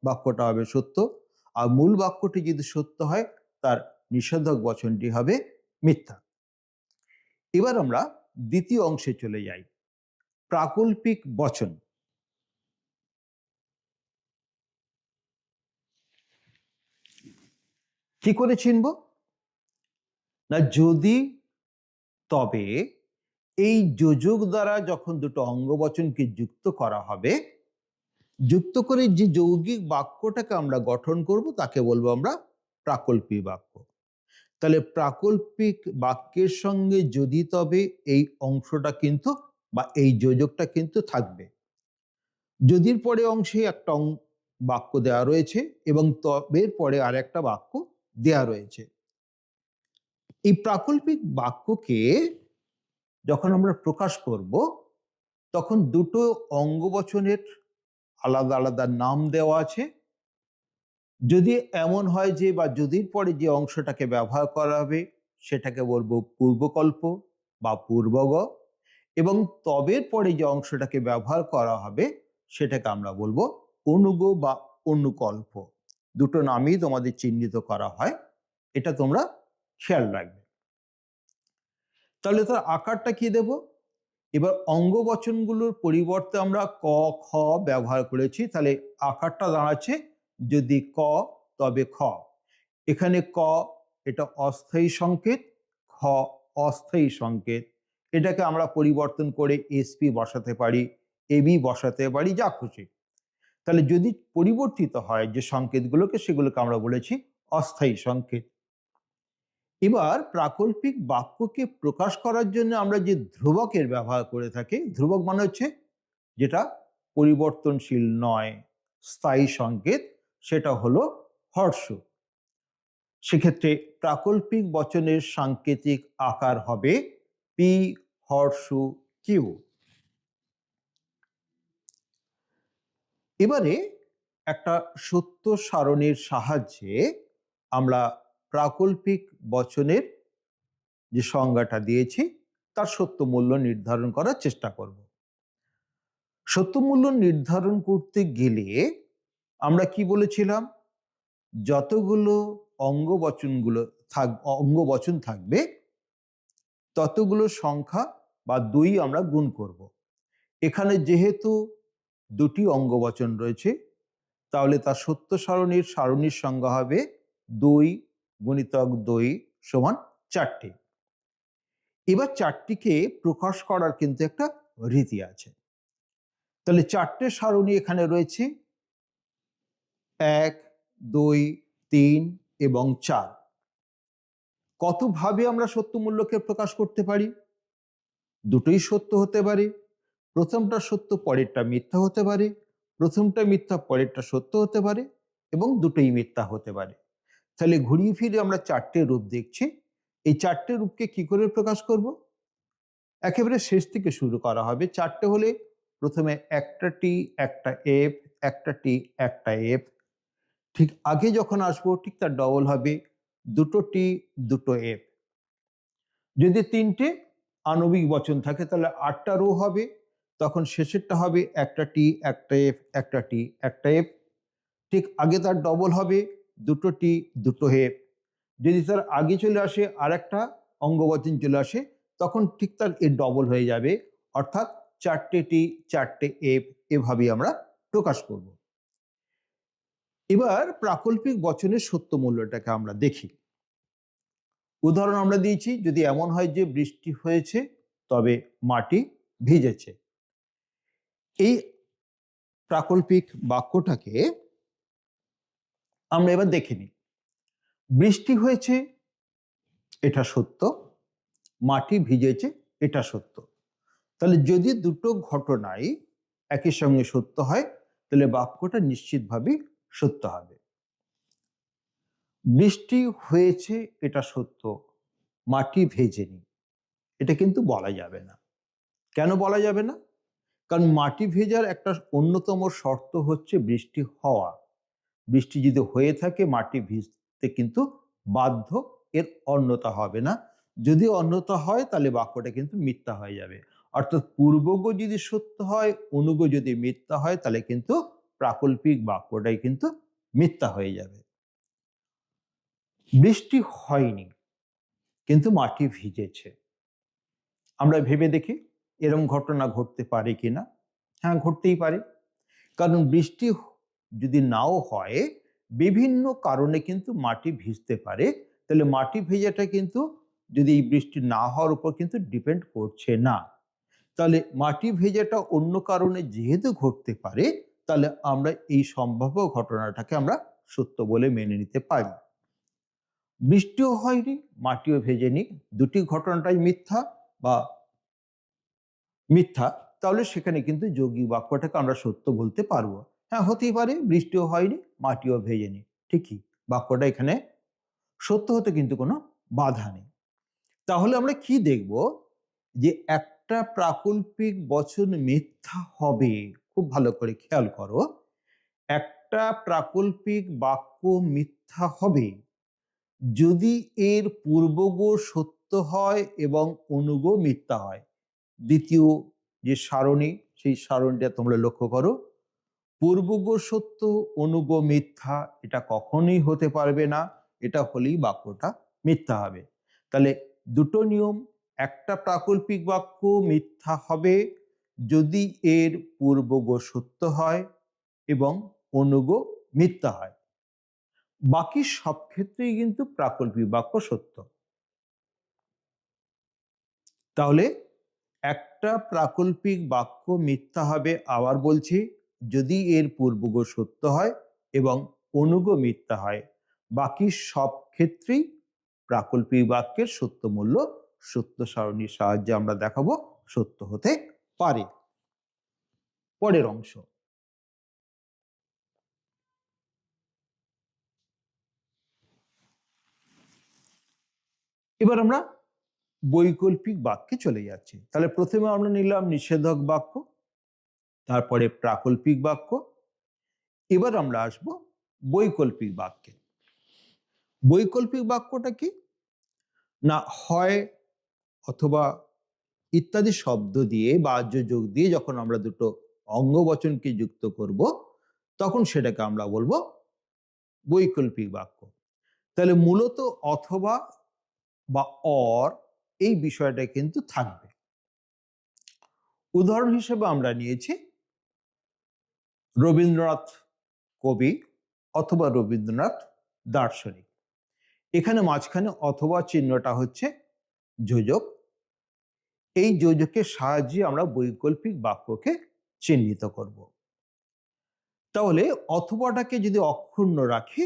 বাক্যটা হবে সত্য। আর মূল বাক্যটি যদি সত্য হয়, তার নিষেধক বচনটি হবে মিথ্যা। এবার আমরা দ্বিতীয় অংশে চলে যাই, প্রাকল্পিক বচন। কি করে চিনব? না, যদি তবে এই যোজক দ্বারা যখন দুটো অঙ্গবচনকে যুক্ত করা হবে, যুক্ত করে যে যৌগিক বাক্যটাকে আমরা গঠন করব, তাকে বলবো আমরা প্রাকল্পিক বাক্য। তাহলে প্রাকল্পিক বাক্যের সঙ্গে যদি তবে এই অংশটা কিন্তু বা এই যোজকটা কিন্তু থাকবে। যদির পরে অংশে একটা বাক্য দেওয়া রয়েছে এবং তবের পরে আর একটা বাক্য দেওয়া রয়েছে। এই প্রাকল্পিক বাক্যকে যখন আমরা প্রকাশ করব তখন দুটো অঙ্গবচনের আলাদা আলাদা নাম দেওয়া আছে। যদি এমন হয় যে বা যদির পরে যে অংশটাকে ব্যবহার করা হবে সেটাকে বলবো পূর্বকল্প বা পূর্বগ, এবং তবের পরে যে অংশটাকে ব্যবহার করা হবে সেটাকে আমরা বলবো অনুগ বা অনুকল্প। দুটো নামই তোমাদের চিহ্নিত করা হয়, এটা তোমরা খেয়াল রাখবে। তাহলে তার আকারটা কি দেব? এবার অঙ্গবচনগুলোর পরিবর্তে আমরা ক খ ব্যবহার করেছি, তাহলে আকারটা দাঁড়াচ্ছে যদি ক তবে খ। এখানে ক এটা অস্থায়ী সংকেত, খ অস্থায়ী সংকেত। এটাকে আমরা পরিবর্তন করে এসপি বসাতে পারি, এবি বসাতে পারি, যা খুশি। তাহলে যদি পরিবর্তিত হয় যে সংকেতগুলোকে, সেগুলোকে আমরা বলেছি অস্থায়ী সংকেত। এবার প্রাকল্পিক বাক্যকে প্রকাশ করার জন্য আমরা যে ধ্রুবকের ব্যবহার করে থাকি, ধ্রুবক মানে হচ্ছে যেটা পরিবর্তনশীল নয়, স্থায়ী সংকেত, সেটা হলো হর্ষ। সেক্ষেত্রে প্রাকল্পিক বচনের সাংকেতিক আকার হবে পি হর্ষ কিউ। এবারে একটা সত্য সারণীর সাহায্যে আমরা প্রাকল্পিক বচনের যে সংজ্ঞাটা দিয়েছি তার সত্য মূল্য নির্ধারণ করার চেষ্টা করব। সত্য মূল্য নির্ধারণ করতে গেলে আমরা কি বলেছিলাম? যতগুলো অঙ্গবচন থাকবে ততগুলো সংখ্যা বা 2 আমরা গুণ করব। এখানে যেহেতু দুটি অঙ্গবচন রয়েছে, তাহলে তার সত্য সারণীর সংজ্ঞা হবে 2 গুণিতক 2 সমান 4টি। এবার 4টিকে প্রকাশ করার কিন্তু একটা রীতি আছে। তাহলে 4টে সারণী এখানে রয়েছে, 1, 2, 3 এবং 4। কতভাবে আমরা সত্য মূল্যকে প্রকাশ করতে পারি? দুটোই সত্য হতে পারে, প্রথমটা সত্য পরেরটা মিথ্যা হতে পারে, প্রথমটা মিথ্যা পরেরটা সত্য হতে পারে, এবং দুটোই মিথ্যা হতে পারে। তাহলে ঘুরিয়ে ফিরে আমরা 4টে রূপ দেখছি। এই 4টে রূপকে কি করে প্রকাশ করব? একেবারে শেষ থেকে শুরু করা হবে। 4টে হলে প্রথমে একটা টি একটা এফ, একটা টি একটা এফ। ঠিক আগে যখন আসবো ঠিক তার ডবল হবে দুটো টি দুটো এফ। যদি 3টে আণবিক বচন থাকে তাহলে 8টা রো হবে, তখন শেষেরটা হবে একটা টি একটা এফ, একটা টি একটা এফ। ঠিক আগে তার ডবল হবে দুটো টি দুটো এফ। যদি তার আগে চলে আসে আর একটা অঙ্গবচন চলে আসে, তখন ঠিক তার এর ডবল হয়ে যাবে, অর্থাৎ 4টে টি 4টে এফ, এভাবেই আমরা প্রকাশ করব। এবার প্রাকল্পিক বচনের সত্য মূল্যটাকে আমরা দেখি। উদাহরণ আমরা দিয়েছি, যদি এমন হয় যে বৃষ্টি হয়েছে তবে মাটি ভিজেছে। এই প্রাকল্পিক বাক্যটাকে আমরা এবার দেখে নিই। বৃষ্টি হয়েছে এটা সত্য, মাটি ভিজেছে এটা সত্য। তাহলে যদি দুটো ঘটনাই একই সঙ্গে সত্য হয় তাহলে বাক্যটা নিশ্চিতভাবেই সত্য হবে। বৃষ্টি হয়েছে এটা সত্য, মাটি ভেজেনি, এটা কিন্তু বলা যাবে না। কেন বলা যাবে না? কারণ মাটি ভেজার একটা অন্যতম শর্ত হচ্ছে বৃষ্টি হওয়া। বৃষ্টি যদি হয়ে থাকে মাটি ভিজতে কিন্তু বাধ্য, এর অন্যতা হবে না। যদি অন্যতা হয় তাহলে বাক্যটা কিন্তু মিথ্যা হয়ে যাবে। অর্থাৎ পূর্বগ যদি সত্য হয়, অনুগ যদি মিথ্যা হয়, তাহলে কিন্তু প্রাকল্পিক বাক্যটাই কিন্তু মিথ্যা হয়ে যাবে। বৃষ্টি হয়নি কিন্তু মাটি ভিজেছে। আমরা ভেবে দেখি এরকম ঘটনা ঘটতে পারে কিনা। হ্যাঁ, ঘটতেই পারে। কারণ বৃষ্টি যদি নাও হয়, বিভিন্ন কারণে কিন্তু মাটি ভিজতে পারে। তাহলে মাটি ভেজাটা কিন্তু যদি এই বৃষ্টি না হওয়ার উপর কিন্তু ডিপেন্ড করছে না। তাহলে মাটি ভেজাটা অন্য কারণে যেহেতু ঘটতে পারে, তাহলে আমরা এই সম্ভাব্য ঘটনাটাকে আমরা সত্য বলে মেনে নিতে পারি। বৃষ্টিও হয়নি, মাটিও ভেজেনি, দুটি ঘটনাটাই মিথ্যা বা মিথ্যা, তাহলে সেখানে কিন্তু যৌগিক বাক্যটাকে আমরা সত্য বলতে পারবো। হ্যাঁ, হতেই পারে বৃষ্টিও হয়নি, মাটিও ভেজেনি, ঠিকই বাক্যটা এখানে সত্য হতে কিন্তু কোনো বাধা নেই। তাহলে আমরা কি দেখব, যে একটা প্রাকল্পিক বচন মিথ্যা হবে, খুব ভালো করে খেয়াল করো, একটা প্রাকল্পিক বাক্য মিথ্যা হবে যদি এর পূর্বগো সত্য হয় এবং অনুগো মিথ্যা হয়। দ্বিতীয় যে সারণী, সেই সারণীটা তোমরা লক্ষ্য করো। পূর্বগো সত্য, অনুগো মিথ্যা, এটা কখনোই হতে পারবে না। এটা হলেই বাক্যটা মিথ্যা হবে। তাহলে দুটো নিয়ম, একটা প্রাকল্পিক বাক্য মিথ্যা হবে যদি এর পূর্বগো সত্য হয় এবং অনুগো মিথ্যা হয়। বাকি সব ক্ষেত্রেই কিন্তু প্রাকল্পিক বাক্য সত্য। তাহলে একটা প্রাকল্পিক বাক্য মিথ্যা হবে, আবার বলছি, যদি এর পূর্বগো সত্য হয় এবং অনুগো মিথ্যা হয়। বাকি সব ক্ষেত্রেই প্রাকল্পিক বাক্যের সত্য মূল্য সত্য সারণীর সাহায্যে আমরা দেখাবো সত্য হতে পারে। পরের অংশ, এবার আমরা বৈকল্পিক বাক্যে চলে যাচ্ছি। তাহলে প্রথমে আমরা নিলাম নিষেধক বাক্য, তারপরে প্রাকল্পিক বাক্য, এবার আমরা আসব বৈকল্পিক বাক্যে। বৈকল্পিক বাক্যটা কি না, হয় অথবা ইত্যাদি শব্দ দিয়ে বা যোগ দিয়ে যখন আমরা দুটো অঙ্গবচনকে যুক্ত করব, তখন সেটাকে আমরা বলবো বৈকল্পিক বাক্য। তাহলে মূলত অথবা বা অর এই বিষয়টা কিন্তু থাকবে। উদাহরণ হিসেবে আমরা নিয়েছি রবীন্দ্রনাথ কবি অথবা রবীন্দ্রনাথ দার্শনিক। এখানে মাঝখানে অথবা চিহ্নটা হচ্ছে যোজক। এই যোজকের সাহায্যে আমরা বৈকল্পিক বাক্যকে চিহ্নিত করব। তাহলে অথবাটাকে যদি অক্ষুণ্ণ রাখি,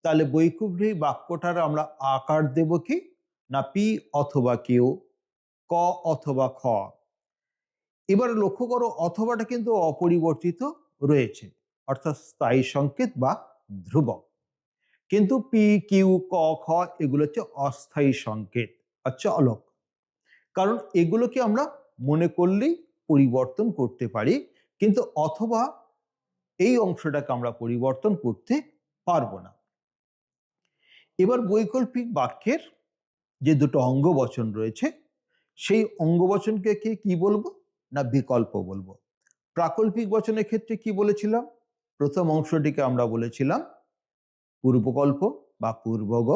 তাহলে বৈকল্পিক বাক্যটার আমরা আকার দেব কি না, পি অথবা কিউ, ক অথবা খ। এবার লক্ষ্য করো, অথবাটা কিন্তু অপরিবর্তিত রয়েছে, অর্থাৎ স্থায়ী সংকেত বা ধ্রুবক। কিন্তু পি কিউ ক খ এগুলো হচ্ছে অস্থায়ী সংকেত, হচ্ছে অলক। কারণ এগুলোকে আমরা মনে করলেই পরিবর্তন করতে পারি, কিন্তু অথবা এই অংশটাকে আমরা পরিবর্তন করতে পারবো না। এবার বৈকল্পিক বাক্যের যে দুটো অঙ্গবচন রয়েছে, সেই অঙ্গবচনকে কি বলবো না, বিকল্প বলবো। প্রাকল্পিক বচনের ক্ষেত্রে কি বলেছিলাম, প্রথম অংশটিকে আমরা বলেছিলাম পূর্বকল্প বা পূর্বগ,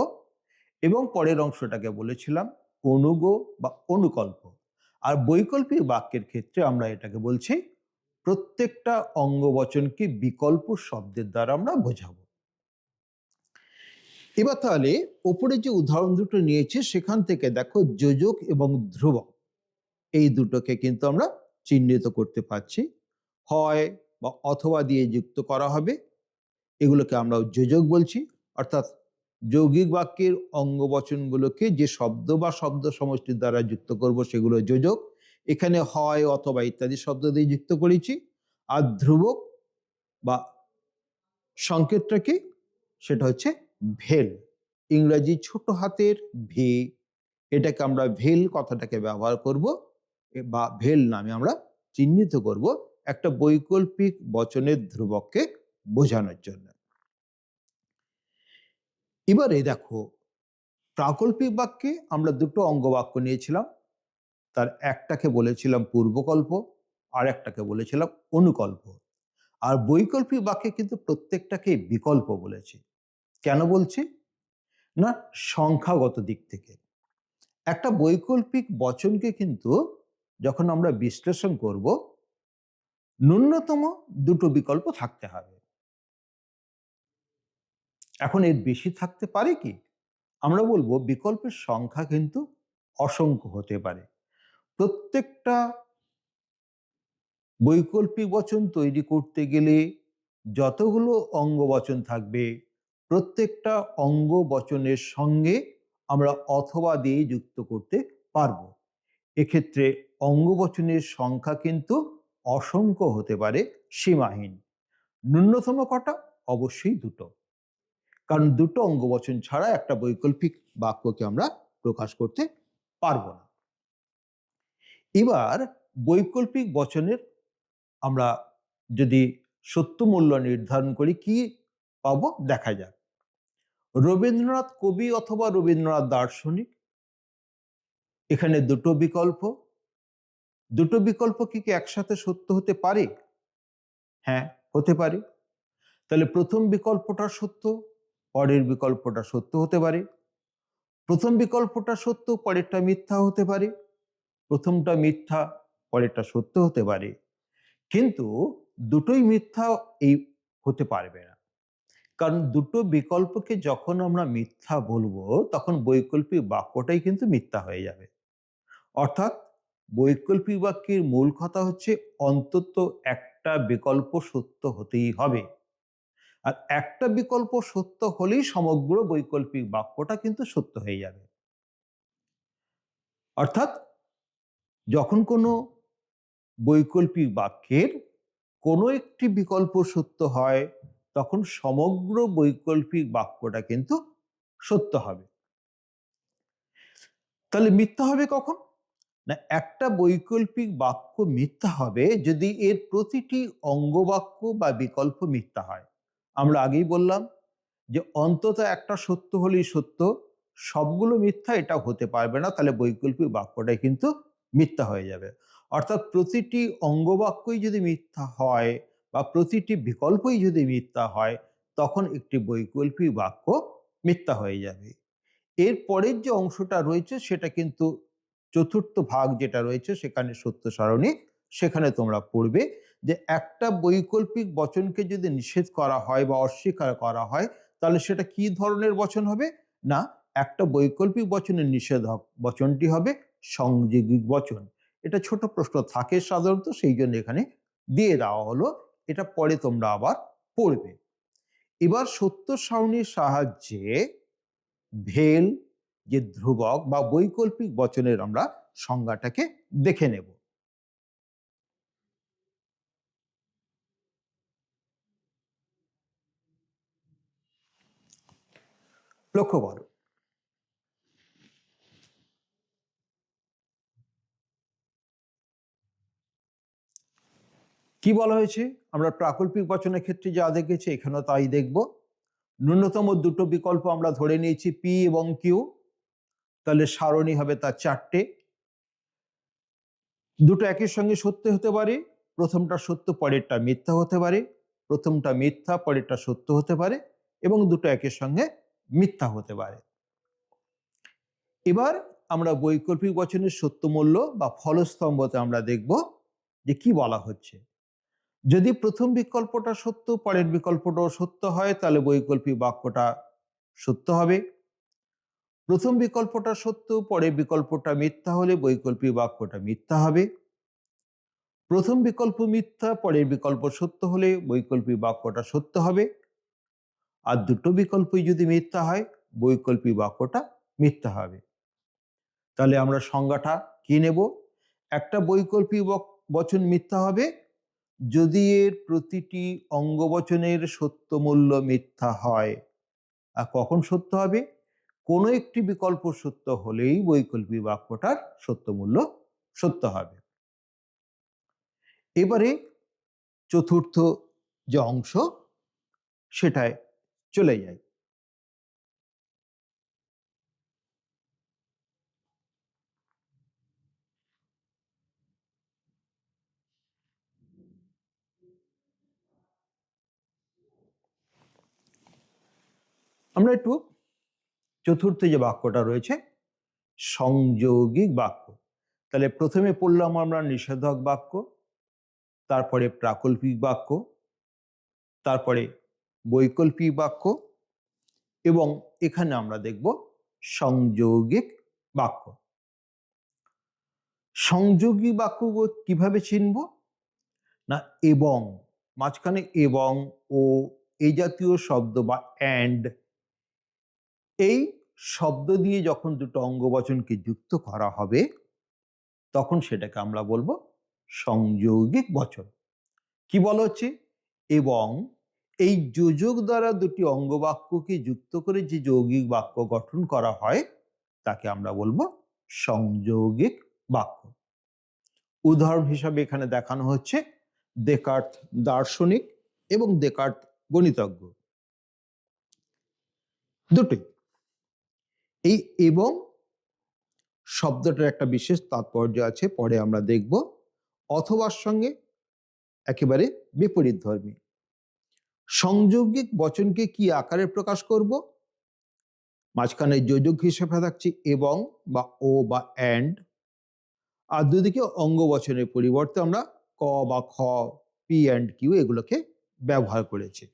এবং পরের অংশটাকে বলেছিলাম অনুগ বা অনুকল্প। আর বৈকল্পিক বাক্যের ক্ষেত্রে আমরা এটাকে বলছি প্রত্যেকটা অঙ্গবচনকে বিকল্প শব্দের দ্বারা আমরা বোঝাবো। এবার তাহলে ওপরে যে উদাহরণ দুটো নিয়েছে সেখান থেকে দেখো যোজক এবং ধ্রুবক এই দুটোকে কিন্তু আমরা চিহ্নিত করতে পারছি। হয় বা অথবা দিয়ে যুক্ত করা হবে, এগুলোকে আমরা যোজক বলছি। অর্থাৎ যৌগিক বাক্যের অঙ্গবচনগুলোকে যে শব্দ বা শব্দ সমষ্টির দ্বারা যুক্ত করব সেগুলো যোজক। এখানে হয় অথবা ইত্যাদি শব্দ দিয়ে যুক্ত করেছি। আর ধ্রুবক বা সংকেতটা কি, সেটা হচ্ছে ভেল, ইংরেজি ছোট হাতের ভি, এটাকে আমরা ভেল কথাটাকে ব্যবহার করব বা ভেল নামে আমরা চিহ্নিত করব একটা বৈকল্পিক বচনের ধ্রুবককে বোঝানোর জন্য। এবারে দেখো, প্রাকল্পিক বাক্যে আমরা দুটো অঙ্গবাক্য নিয়েছিলাম, তার একটাকে বলেছিলাম পূর্বকল্প, আর একটাকে বলেছিলাম অনুকল্প। আর বৈকল্পিক বাক্যে কিন্তু প্রত্যেকটাকে বিকল্প বলেছি। কেন বলছি না, সংখ্যাগত দিক থেকে একটা বৈকল্পিক বচনকে কিন্তু যখন আমরা বিশ্লেষণ করব, ন্যূনতম দুটো বিকল্প থাকতে হবে। এখন এর বেশি থাকতে পারে কি, আমরা বলবো বিকল্পের সংখ্যা কিন্তু অসংখ্য হতে পারে। প্রত্যেকটা বৈকল্পিক বচন তৈরি করতে গেলে যতগুলো অঙ্গবচন থাকবে, প্রত্যেকটা অঙ্গবচনের সঙ্গে আমরা অথবা দিয়ে যুক্ত করতে পারবো। এক্ষেত্রে অঙ্গবচনের সংখ্যা কিন্তু অসংখ্য হতে পারে, সীমাহীন। ন্যূনতম কটা, অবশ্যই দুটো। কারণ দুটো অঙ্গবচন ছাড়া একটা বৈকল্পিক বাক্যকে আমরা প্রকাশ করতে পারবো না। এবার বৈকল্পিক বচনের আমরা যদি সত্য মূল্য নির্ধারণ করি কি পাবো দেখা যাক। রবীন্দ্রনাথ কবি অথবা রবীন্দ্রনাথ দার্শনিক, এখানে দুটো বিকল্প। দুটো বিকল্প কি একসাথে সত্য হতে পারে? হ্যাঁ, হতে পারে। তাহলে প্রথম বিকল্পটা সত্য, পরের বিকল্পটা সত্য হতে পারে। প্রথম বিকল্পটা সত্য, পরেরটা মিথ্যা হতে পারে। প্রথমটা মিথ্যা, পরেরটা সত্য হতে পারে। কিন্তু দুটোই মিথ্যা এই হতে পারবে না, কারণ দুটো বিকল্পকে যখন আমরা মিথ্যা বলবো তখন বৈকল্পিক বাক্যটাই কিন্তু মিথ্যা হয়ে যাবে। অর্থাৎ বৈকল্পিক বাক্যের মূল কথা হচ্ছে অন্তত একটা বিকল্প সত্য হতেই হবে, আর একটা বিকল্প সত্য হলেই সমগ্র বৈকল্পিক বাক্যটা কিন্তু সত্য হয়ে যাবে। অর্থাৎ যখন কোনো বৈকল্পিক বাক্যের কোনো একটি বিকল্প সত্য হয় তখন সমগ্র বৈকল্পিক বাক্যটা কিন্তু সত্য হবে। তাহলে মিথ্যা হবে কখন? না, একটা বৈকল্পিক বাক্য মিথ্যা হবে যদি এর প্রতিটি অঙ্গবাক্য বা বিকল্প মিথ্যা হয়। আমরা আগেই বললাম যে অন্তত একটা সত্য হলেই সত্য, সবগুলো মিথ্যা এটা হতে পারবে না, তাহলে বৈকল্পিক বাক্যটাই কিন্তু মিথ্যা হয়ে যাবে। অর্থাৎ প্রতিটি অঙ্গবাক্যই যদি মিথ্যা হয় বা প্রতিটি বিকল্পই যদি মিথ্যা হয় তখন একটি বৈকল্পিক বাক্য মিথ্যা হয়ে যাবে। এর পরের যে অংশটা রয়েছে সেটা কিন্তু চতুর্থ ভাগ যেটা রয়েছে সেখানে সত্য সারণী, সেখানে তোমরা পড়বে যে একটা বৈকল্পিক বচনকে যদি নিষেধ করা হয় বা অস্বীকার করা হয় তাহলে সেটা কি ধরনের বচন হবে? না, একটা বৈকল্পিক বচনের নিষেধক বচনটি হবে সংযোগিক বচন। এটা ছোট প্রশ্ন থাকে সাধারণত, সেই জন্য এখানে দিয়ে দেওয়া হলো, এটা পরে তোমরা আবার পড়বে। এবার সত্য সারণীর সাহায্যে ভেল যে ধ্রুবক বা বৈকল্পিক বচনের আমরা সংজ্ঞাটাকে দেখে নেব। লক্ষ্য করো, কি বলা হয়েছে? আমরা প্রাকল্পিক বচনের ক্ষেত্রে যা দেখেছি এখানেও তাই দেখব। ন্যূনতম দুটো বিকল্প আমরা ধরে নিয়েছি পি এবং কিউ, তাহলে সারণী হবে তার চারটে। দুটো একই সঙ্গে সত্য হতে পারে, প্রথমটা সত্য পরেরটা মিথ্যা হতে পারে, প্রথমটা মিথ্যা পরেরটা সত্য হতে পারে, এবং দুটো একের সঙ্গে মিথ্যা হতে পারে। এবার আমরা বৈকল্পিক বচনের সত্য মূল্য বা ফলস্তম্ভতে আমরা দেখব যে কি বলা হচ্ছে। যদি প্রথম বিকল্পটা সত্য পরের বিকল্পটাও সত্য হয় তাহলে বৈকল্পিক বাক্যটা সত্য হবে। প্রথম বিকল্পটা সত্য পরের বিকল্পটা মিথ্যা হলে বৈকল্পিক বাক্যটা মিথ্যা হবে। প্রথম বিকল্প মিথ্যা পরের বিকল্প সত্য হলে বৈকল্পিক বাক্যটা সত্য হবে। আর দুটো বিকল্পই যদি মিথ্যা হয় বৈকল্পিক বাক্যটা মিথ্যা হবে। তাহলে আমরা সংজ্ঞাটা কি নেব? একটা বৈকল্পিক বচন মিথ্যা হবে যদি এর প্রতিটি অঙ্গবচনের সত্য মূল্য মিথ্যা হয়। আর কখন সত্য হবে? কোনো একটি বিকল্প সত্য হলেই বৈকল্পিক বাক্যটার সত্য মূল্য সত্য হবে। এবারে চতুর্থ যে অংশ সেটায় চলে যাই। আমরা একটু চতুর্থ যে বাক্যটা রয়েছে সংযোগিক বাক্য, তাহলে প্রথমে পড়লাম আমরা নিষেধক বাক্য, তারপরে প্রাকল্পিক বাক্য, তারপরে বৈকল্পিক বাক্য, এবং এখানে আমরা দেখব সংযোগিক বাক্য। সংযোগী বাক্য কিভাবে চিনব? না, এবং মাঝখানে এবং ও এই জাতীয় শব্দ বা অ্যান্ড এই শব্দ দিয়ে যখন দুটো অঙ্গবচনকে যুক্ত করা হবে তখন সেটাকে আমরা বলবো সংযোগিক বচন। কি বলা হচ্ছে? এবং এই যোজক দ্বারা দুটি অঙ্গবাক্যকে যুক্ত করে যে যৌগিক বাক্য গঠন করা হয় তাকে আমরা বলবো সংযৌগিক বাক্য। উদাহরণ হিসাবে এখানে দেখানো হচ্ছে দেকার্ত দার্শনিক এবং দেকার্ত গণিতজ্ঞ, দুটোই। এই এবং শব্দটার একটা বিশেষ তাৎপর্য আছে, পরে আমরা দেখব। অথবার সঙ্গে একেবারে বিপরীত ধর্মী। সংযৌগিক বচনকে কি আকারে প্রকাশ করব? মাঝখানে যোজক হিসেবে থাকছে এবং বা ও বা অ্যান্ড, আর দুদিকে অঙ্গ বচনের পরিবর্তে আমরা ক বা খ, পি অ্যান্ড কিউ এগুলোকে ব্যবহার করেছি।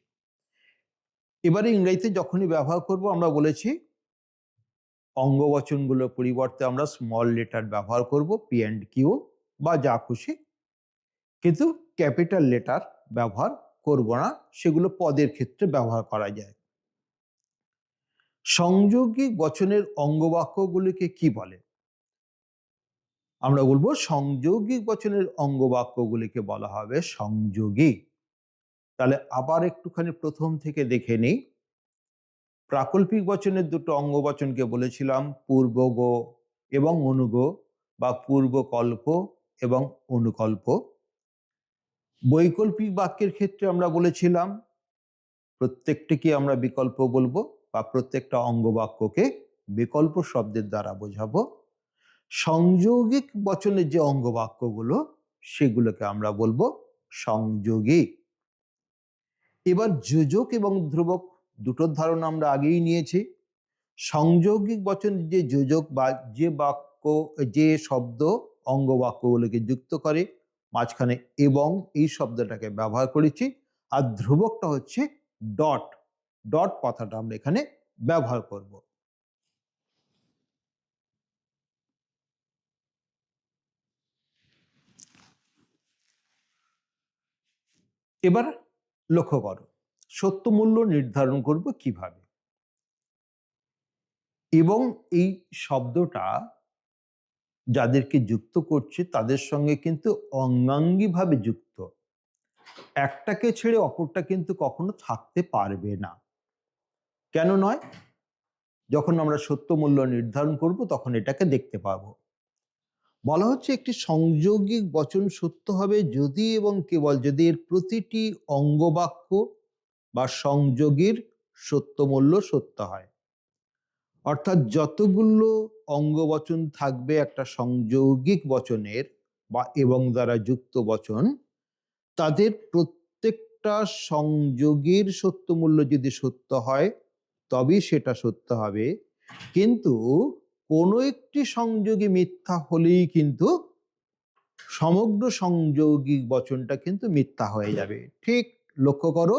এবারে ইংরেজিতে যখনই ব্যবহার করব আমরা বলেছি অঙ্গ বচনগুলোর পরিবর্তে আমরা স্মল লেটার ব্যবহার করব, পি অ্যান্ড কিউ বা যা খুশি, কিন্তু ক্যাপিটাল লেটার ব্যবহার করব না, সেগুলো পদের ক্ষেত্রে ব্যবহার করা যায়। সংযৌগিক বচনের অঙ্গবাক্যগুলিকে কি বলে? আমরা বলবো সংযৌগিক বচনের অঙ্গবাক্যগুলিকে বলা হবে সংযোগী। তাহলে আবার একটুখানি প্রথম থেকে দেখে নেই। প্রাকল্পিক বচনের দুটো অঙ্গবচনকে বলেছিলাম পূর্বগ এবং অনুগ বা পূর্বকল্প এবং অনুকল্প। বৈকল্পিক বাক্যের ক্ষেত্রে আমরা বলেছিলাম প্রত্যেকটিকে আমরা বিকল্প বলবো বা প্রত্যেকটা অঙ্গবাক্যকে বিকল্প শব্দের দ্বারা বোঝাবো। সংযৌগিক বচনের যে অঙ্গবাক্যগুলো সেগুলোকে আমরা বলবো সংযোগী। এবার যোজক এবং ধ্রুবক দুটোর ধারণা আমরা আগেই নিয়েছি। সংযৌগিক বচন যে যোজক বা যে বাক্য, যে শব্দ অঙ্গবাক্যগুলোকে যুক্ত করে, মাঝখানে এবং এই শব্দটাকে ব্যবহার করেছি। আর ধ্রুবকটা হচ্ছে ডট, ডট কথাটা আমরা এখানে ব্যবহার করব। এবার লক্ষ্য করো সত্য মূল্য নির্ধারণ করব কিভাবে। এবং এই শব্দটা যাদেরকে যুক্ত করছে তাদের সঙ্গে কিন্তু অঙ্গাঙ্গিভাবে যুক্ত, একটাকে ছেড়ে অপরটা কিন্তু কখনো থাকতে পারবে না। কেন নয়? যখন আমরা সত্য মূল্য নির্ধারণ করব তখন এটাকে দেখতে পাবো। বলা হচ্ছে একটি সংযৌগিক বচন সত্য হবে যদি এবং কেবল যদি এর প্রতিটি অঙ্গবাক্য বা সংযোগীর সত্য মূল্য সত্য হয়। অর্থাৎ যতগুলো অঙ্গবচন থাকবে একটা সংযৌগিক বচনের বা এবং দ্বারা যুক্ত বচন, তাদের প্রত্যেকটা সংযোগীর সত্য মূল্য যদি সত্য হয় তবেই সেটা সত্য হবে। কিন্তু কোনো একটি সংযোগী মিথ্যা হলেই কিন্তু সমগ্র সংযৌগিক বচনটা কিন্তু মিথ্যা হয়ে যাবে। ঠিক লক্ষ্য করো,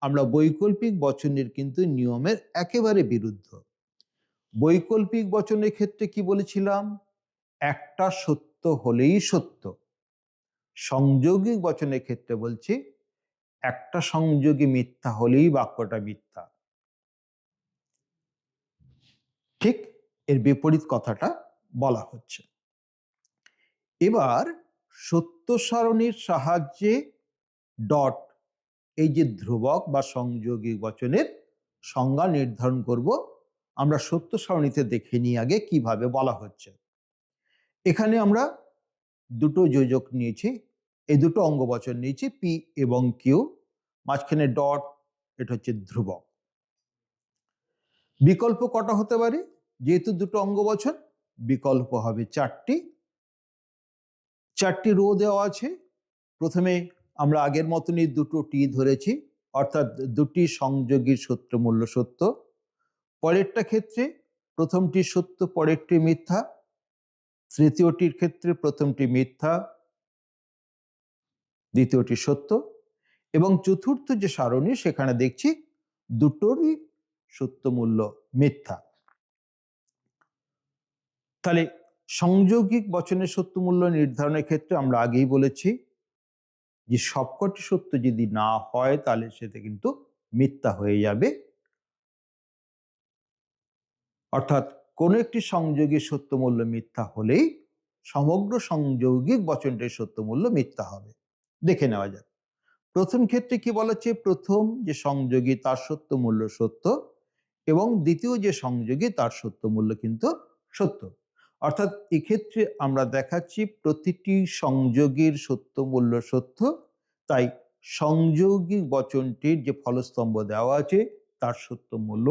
আমরা বৈকল্পিক বচনের কিন্তু নিয়মের একেবারে বিরুদ্ধ। বৈকল্পিক বচনের ক্ষেত্রে কি বলেছিলাম? একটা সত্য হলেই সত্য। সংযোগিক বচনের ক্ষেত্রে বলছি একটা সংযোগী মিথ্যা হলেই বাক্যটা মিথ্যা। ঠিক এর বিপরীত কথাটা বলা হচ্ছে। এবার সত্য সারণীর সাহায্যে ডট, এই যে ধ্রুবক বা সংযোগী বচনের সংজ্ঞা নির্ধারণ করব। আমরা সত্য সারণীতে দেখে নিই আগে কিভাবে বলা হচ্ছে। এখানে আমরা দুটো যোজক নিয়েছি, এই দুটো অঙ্গবচন নিয়েছি পি এবং কিউ, মাঝখানে ডট, এটা হচ্ছে ধ্রুবক। বিকল্প কটা হতে পারে? যেহেতু দুটো অঙ্গবচন, বিকল্প হবে চারটি। চারটি রো দেওয়া আছে। প্রথমে আমরা আগের মতনই দুটো টি ধরেছি, অর্থাৎ দুটি সংযোগীর সত্য মূল্য সত্য। পরেরটা ক্ষেত্রে প্রথমটি সত্য, পরেরটি মিথ্যা। তৃতীয়টির ক্ষেত্রে প্রথমটি মিথ্যা, দ্বিতীয়টি সত্য। এবং চতুর্থ যে সারণী সেখানে দেখছি দুটোরই সত্য মূল্য মিথ্যা। তাহলে সংযোগিক বচনের সত্য মূল্য নির্ধারণের ক্ষেত্রে আমরা আগেই বলেছি যে সবকটি সত্য যদি না হয় তাহলে সেটা কিন্তু মিথ্যা হয়ে যাবে। অর্থাৎ কোনো একটি সংযোগীর সত্য মূল্য মিথ্যা হলেই সমগ্র সংযৌগিক বচনটির সত্য মূল্য মিথ্যা হবে। দেখে নেওয়া যাক। প্রথম ক্ষেত্রে কি বলা হচ্ছে? প্রথম যে সংযোগী তার সত্য মূল্য সত্য এবং দ্বিতীয় যে সংযোগী তার সত্য মূল্য কিন্তু সত্য। অর্থাৎ এক্ষেত্রে আমরা দেখাচ্ছি প্রতিটি সংযোগের সত্য মূল্য সত্য, তাই সংযোগিক বচনটির যে ফলস্তম্ভ দেওয়া আছে তার সত্য মূল্য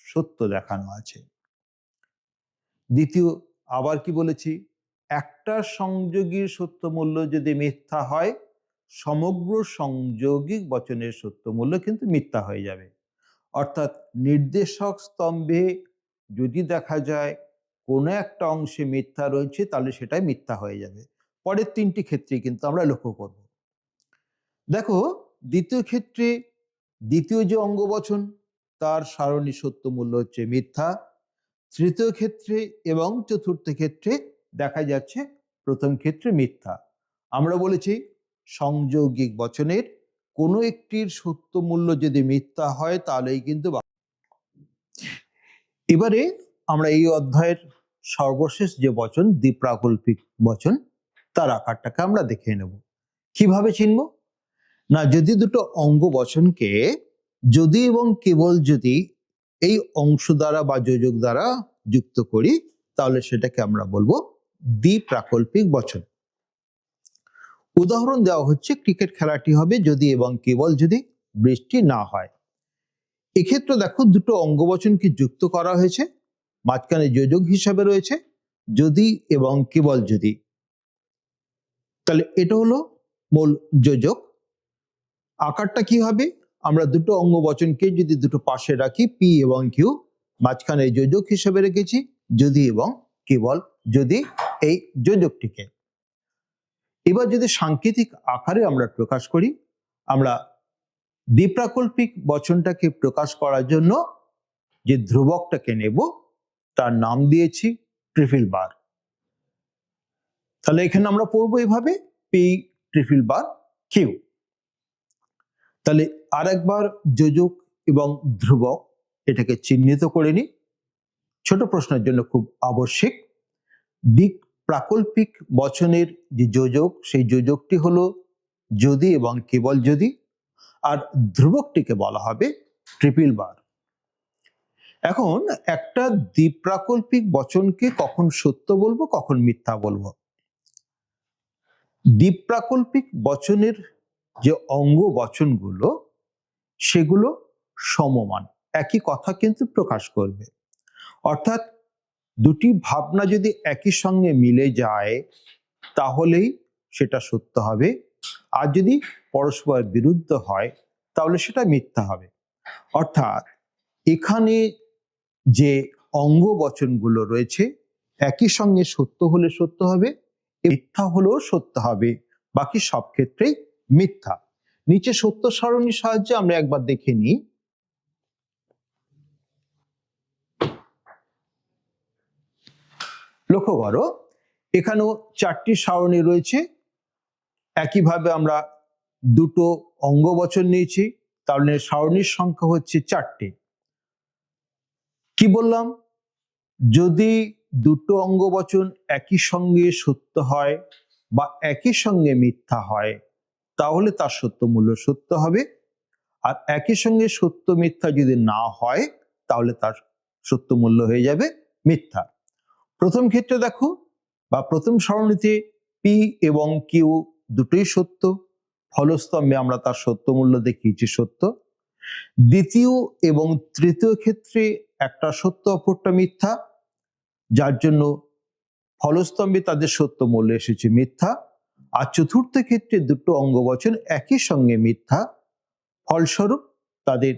সত্য দেখানো আছে। দ্বিতীয়, আবার কি বলেছি, একটা সংযোগীর সত্য মূল্য যদি মিথ্যা হয়, সমগ্র সংযোগিক বচনের সত্য মূল্য কিন্তু মিথ্যা হয়ে যাবে। অর্থাৎ নির্দেশক স্তম্ভে যদি দেখা যায় কোনো একটা অংশে মিথ্যা রয়েছে, তাহলে সেটাই মিথ্যা হয়ে যাবে। পরের তিনটি ক্ষেত্রে কিন্তু আমরা লক্ষ্য করব। দেখো, দ্বিতীয় ক্ষেত্রে দ্বিতীয় যে অঙ্গবচন তার সারণী সত্য মূল্য হচ্ছে মিথ্যা। তৃতীয় ক্ষেত্রে এবং চতুর্থ ক্ষেত্রে দেখা যাচ্ছে প্রথম ক্ষেত্রে মিথ্যা। আমরা বলেছি সংযৌগিক বচনের কোনো একটির সত্য মূল্য যদি মিথ্যা হয় তাহলেই কিন্তু। এবারে আমরা এই অধ্যায়ের সর্বশেষ যে বচন দ্বিপ্রাকল্পিক বচন, তার আকারটাকে আমরা দেখে নেব। কিভাবে চিনব? না, যদি দুটো অঙ্গ বচনকে যদি এবং কেবল যদি এই অংশ দ্বারা বা যোজক দ্বারা যুক্ত করি তাহলে সেটাকে আমরা বলবো দ্বিপ্রাকল্পিক বচন। উদাহরণ দেওয়া হচ্ছে, ক্রিকেট খেলাটি হবে যদি এবং কেবল যদি বৃষ্টি না হয়। এক্ষেত্রে দেখো দুটো অঙ্গবচনকে যুক্ত করা হয়েছে, মাঝখানে যোজক হিসাবে রয়েছে যদি এবং কেবল যদি। তাহলে এটা হলো মূল যোজক। আকারটা কি হবে? আমরা দুটো অঙ্গবচনকে যদি দুটো পাশে রাখি, পি এবং কিউ, মাঝখানে যোজক হিসেবে রেখেছি যদি এবং কেবল যদি এই যোজকটিকে। এবার যদি সাংকেতিক আকারে আমরা প্রকাশ করি, আমরা দ্বিপ্রাকল্পিক বচনটাকে প্রকাশ করার জন্য যে ধ্রুবকটাকে নেব তার নাম দিয়েছি ট্রিপল বার। তাহলে এখানে আমরা পড়বো এভাবে পি ট্রিপল বার কিউ। তাহলে আরেকবার যোজক এবং ধ্রুবক এটাকে চিহ্নিত করে নিই, ছোট প্রশ্নের জন্য খুব আবশ্যিক। দ্বিপ্রাকল্পিক বচনের যে যোজক, সেই যোজকটি হলো যদি এবং কেবল যদি, আর ধ্রুবকটিকে বলা হবে ট্রিপল বার। এখন একটা দ্বিপ্রাকল্পিক বচনকে কখন সত্য বলবো কখন মিথ্যা বলবো? দ্বিপ্রাকল্পিক বচনের যে অঙ্গ বচনগুলো সেগুলো সমমান, একই কথা কিন্তু প্রকাশ করবে। অর্থাৎ দুটি ভাবনা যদি একই সঙ্গে মিলে যায় তাহলেই সেটা সত্য হবে, আর যদি পরস্পর বিরুদ্ধ হয় তাহলে সেটা মিথ্যা হবে। অর্থাৎ এখানে যে অঙ্গ বচনগুলো রয়েছে একই সঙ্গে সত্য হলে সত্য হবে, মিথ্যা হলেও সত্য হবে, বাকি সব ক্ষেত্রেই মিথ্যা। নিচে সত্য সারণীর সাহায্যে আমরা একবার দেখে নিই। লক্ষ্য করো, এখানেও চারটি সারণী রয়েছে। একইভাবে আমরা দুটো অঙ্গ বচন নিয়েছি, তাহলে সারণীর সংখ্যা হচ্ছে চারটি। কি বললাম? যদি দুটো অঙ্গ বচন একই সঙ্গে সত্য হয় বা একই সঙ্গে মিথ্যা হয় তাহলে তার সত্য মূল্য সত্য হবে, আর একই সঙ্গে সত্য মিথ্যা যদি না হয় তাহলে তার সত্য মূল্য হয়ে যাবে মিথ্যা। প্রথম ক্ষেত্রে দেখো, বা প্রথম সারণীতে পি এবং কিউ দুটোই সত্য, ফলস্তম্ভে আমরা তার সত্য মূল্য দেখিয়েছি সত্য। দ্বিতীয় এবং তৃতীয় ক্ষেত্রে একটা সত্য অপরটা মিথ্যা, যার জন্য ফলস্তম্ভে তাদের সত্য মূল্য এসেছে মিথ্যা। আর চতুর্থ ক্ষেত্রে দুটো অঙ্গবচন একই সঙ্গে মিথ্যা, ফলস্বরূপ তাদের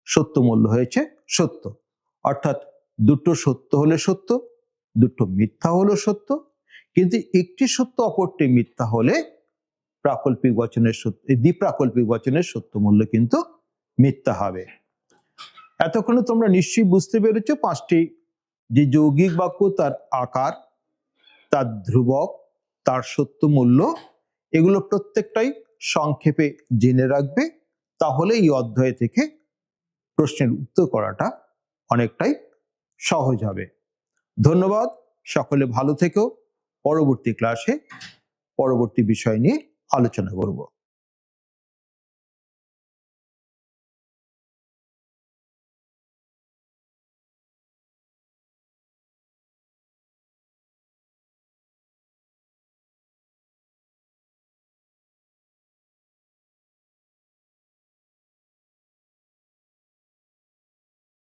সত্য মূল্য হয়েছে সত্য। অর্থাৎ দুটো সত্য হলে সত্য, দুটো মিথ্যা হলো সত্য, কিন্তু একটি সত্য অপরটি মিথ্যা হলে প্রাকল্পিক বচনের সত্য, দ্বিপ্রাকল্পিক বচনের সত্য মূল্য কিন্তু মিথ্যা হবে। এতক্ষণে তোমরা নিশ্চয়ই বুঝতে পেরেছো পাঁচটি যে যৌগিক বাক্য, তার আকার, তার ধ্রুবক, তার সত্য মূল্য, এগুলো প্রত্যেকটাই সংক্ষেপে জেনে রাখবে, তাহলে এই অধ্যায় থেকে প্রশ্নের উত্তর করাটা অনেকটাই সহজ হবে। ধন্যবাদ, সকলে ভালো থেকো। পরবর্তী ক্লাসে পরবর্তী বিষয় নিয়ে আলোচনা করব।